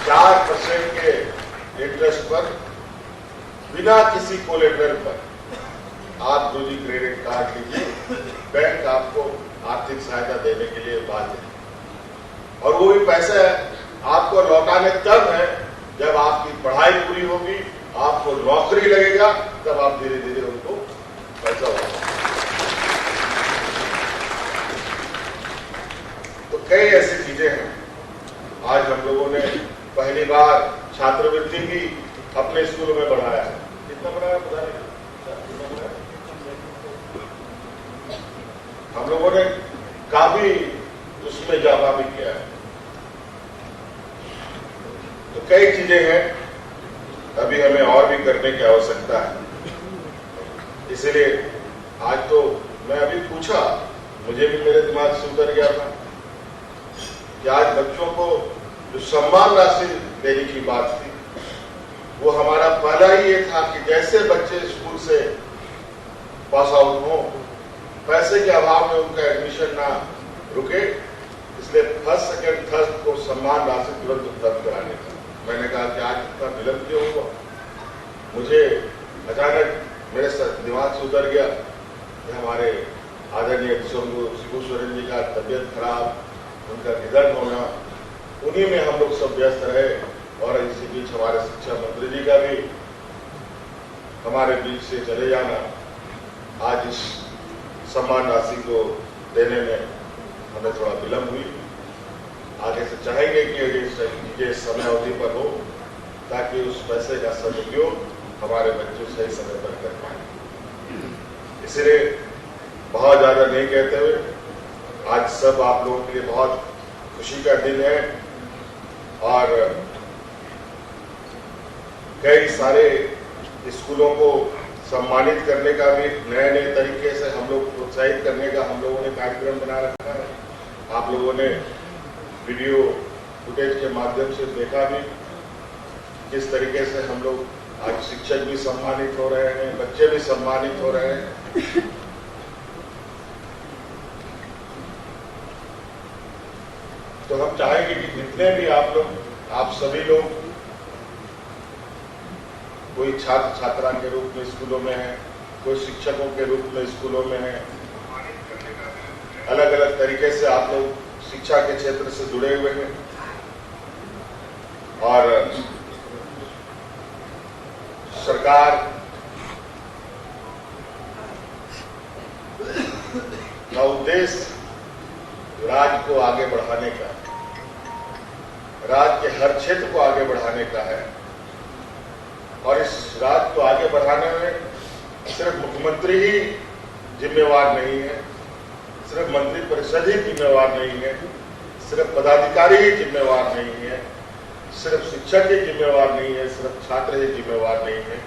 4% के इंटरेस्ट पर बिना किसी कोलेटरल पर आप गुरुजी क्रेडिट कार्ड लीजिए, बैंक आपको आर्थिक सहायता देने के लिए बाध्य है। और वो भी पैसा आपको लौटाने तब है जब आपकी पढ़ाई पूरी होगी, आपको नौकरी लगेगा, तब आप धीरे धीरे उनको पैसा होगा। तो कई ऐसी चीजें हैं। आज हम लोगों ने पहली बार छात्रवृत्ति भी अपने स्कूलों में बढ़ाया है। कितना बढ़ाया पता नहीं, हम लोगों ने काफी उसमें इजाफा भी किया है। तो कई चीजें हैं, अभी हमें और भी करने की आवश्यकता है। इसलिए आज तो मैं अभी पूछा, मुझे भी मेरे दिमाग से उतर गया था कि आज बच्चों को जो सम्मान राशि देने की बात थी, वो हमारा पहला ही ये था कि जैसे बच्चे स्कूल से पास आउट हो, पैसे के अभाव में उनका एडमिशन ना रुके, इसलिए फर्स्ट सेकेंड थर्ड को सम्मान राशि तुरंत उपलब्ध कराने का। मैंने कहा कि आज इतना विलंब क्यों हुआ। मुझे अचानक मेरे दिमाग से उतर गया कि हमारे आदरणीय शिबू सोरेन जी का तबियत खराब, उनका निधन होना, उन्हीं में हम लोग सब व्यस्त रहे। और इसी बीच हमारे शिक्षा मंत्री जी का भी हमारे बीच से चले जाना, आज इस सम्मान राशि को देने में हमें थोड़ा विलंब हुई। आगे से चाहेंगे कि ये चीजें समय अवधि पर हो, ताकि उस पैसे का सदुपयोग हमारे बच्चे सही समय पर कर पाए। इसलिए बहुत ज्यादा नहीं कहते हुए, आज सब आप लोगों के लिए बहुत खुशी का दिन है, और कई सारे स्कूलों को सम्मानित करने का भी नए नए तरीके से हम लोग प्रोत्साहित करने का हम लोगों ने कार्यक्रम बना रखा है। आप लोगों ने वीडियो फुटेज के माध्यम से देखा भी किस तरीके से हम लोग आज शिक्षक भी सम्मानित हो रहे हैं, बच्चे भी सम्मानित हो रहे हैं। तो हम चाहेंगे कि जितने भी आप सभी लोग कोई छात्र छात्रा के रूप में स्कूलों में है, कोई शिक्षकों के रूप में स्कूलों में है, अलग अलग तरीके से आप लोग शिक्षा के क्षेत्र से जुड़े हुए हैं और सरकार का उद्देश्य राज्य को आगे बढ़ाने का, राज्य के हर क्षेत्र को आगे बढ़ाने का है। और इस राज्य को आगे बढ़ाने में सिर्फ मुख्यमंत्री ही जिम्मेवार नहीं है, सिर्फ मंत्री परिषद ही जिम्मेवार नहीं है, सिर्फ पदाधिकारी ही जिम्मेवार नहीं है, सिर्फ शिक्षक ही जिम्मेवार नहीं है, सिर्फ छात्र ही जिम्मेवार नहीं है,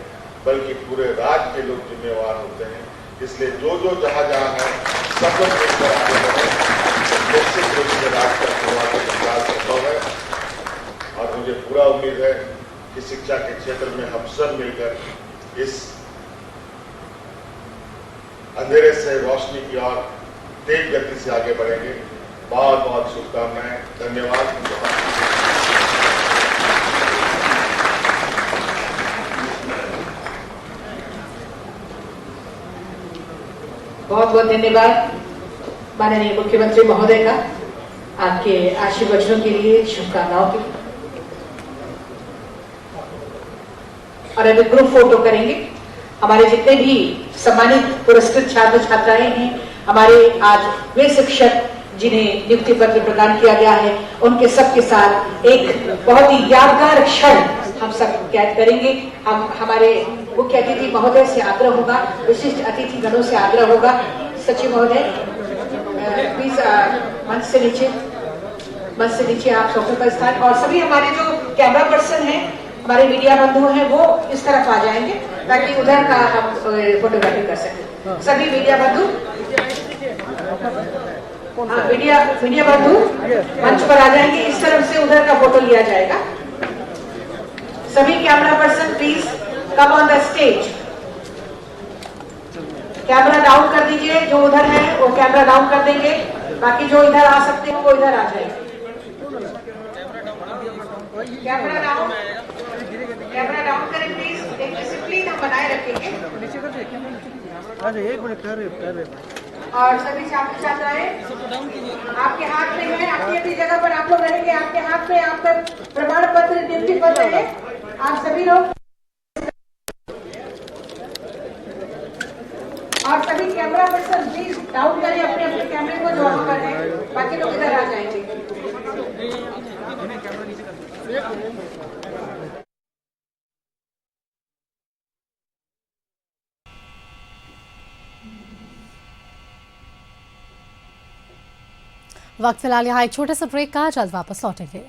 बल्कि पूरे राज्य के लोग जिम्मेवार होते हैं। इसलिए जो जहां है सब लोग मिलकर आगे बढ़े, निश्चित रूप से राज्य का सर्वाधिक विकास संभव है। और मुझे पूरा उम्मीद है कि शिक्षा के क्षेत्र में हम सब मिलकर इस अंधेरे से रोशनी की ओर तेज गति से आगे बढ़ेंगे। बहुत बहुत शुभकामनाएं, धन्यवाद। बहुत बहुत धन्यवाद माननीय मुख्यमंत्री महोदय का, आपके आशीर्वचनों के लिए, शुभकामनाओं के लिए। और अभी ग्रुप फोटो करेंगे। हमारे जितने भी सम्मानित पुरस्कृत छात्र छात्राएं हैं, हमारे आज वे शिक्षक जिन्हें नियुक्ति पत्र प्रदान किया गया है, उनके सबके साथ एक बहुत ही यादगार क्षण हम सब कैद करेंगे। हम हमारे मुख्य अतिथि महोदय से आग्रह होगा, विशिष्ट अतिथि गणों से आग्रह होगा, सचिव महोदय प्लीज मंच से नीचे आप सोफे पर स्थान, और सभी हमारे जो कैमरा पर्सन हैं, हमारे मीडिया बंधु हैं, वो इस तरफ आ जाएंगे ताकि उधर का हम फोटोग्राफी कर सकें। सभी मीडिया बंधु, मीडिया बंधु मंच पर आ जाएंगे, इस तरफ से उधर का फोटो लिया जाएगा। सभी camera person please come on the stage. Camera down कर दीजिए, जो उधर है वो कैमरा डाउन कर देंगे, बाकी जो इधर आ सकते हैं वो इधर आ जाएंगे। कैमरा डाउन करें प्लीज, एक डिसिप्लिन हम बनाए रखेंगे। और सभी छात्र छात्राएं आपके हाथ में है, अपनी अपनी जगह पर आप लोग रहेंगे, आपके हाथ में आपका प्रमाण पत्र, नियुक्ति पत्र है। आप सभी लोग और सभी कैमरा पर्सन प्लीज डाउन करें अपने अपने कैमरे को, जो ऑन कर रहे हैं, बाकी लोग इधर आ जाएंगे। वक्त फिलहाल यहाँ एक छोटे से ब्रेक का, जल्द वापस लौटेंगे।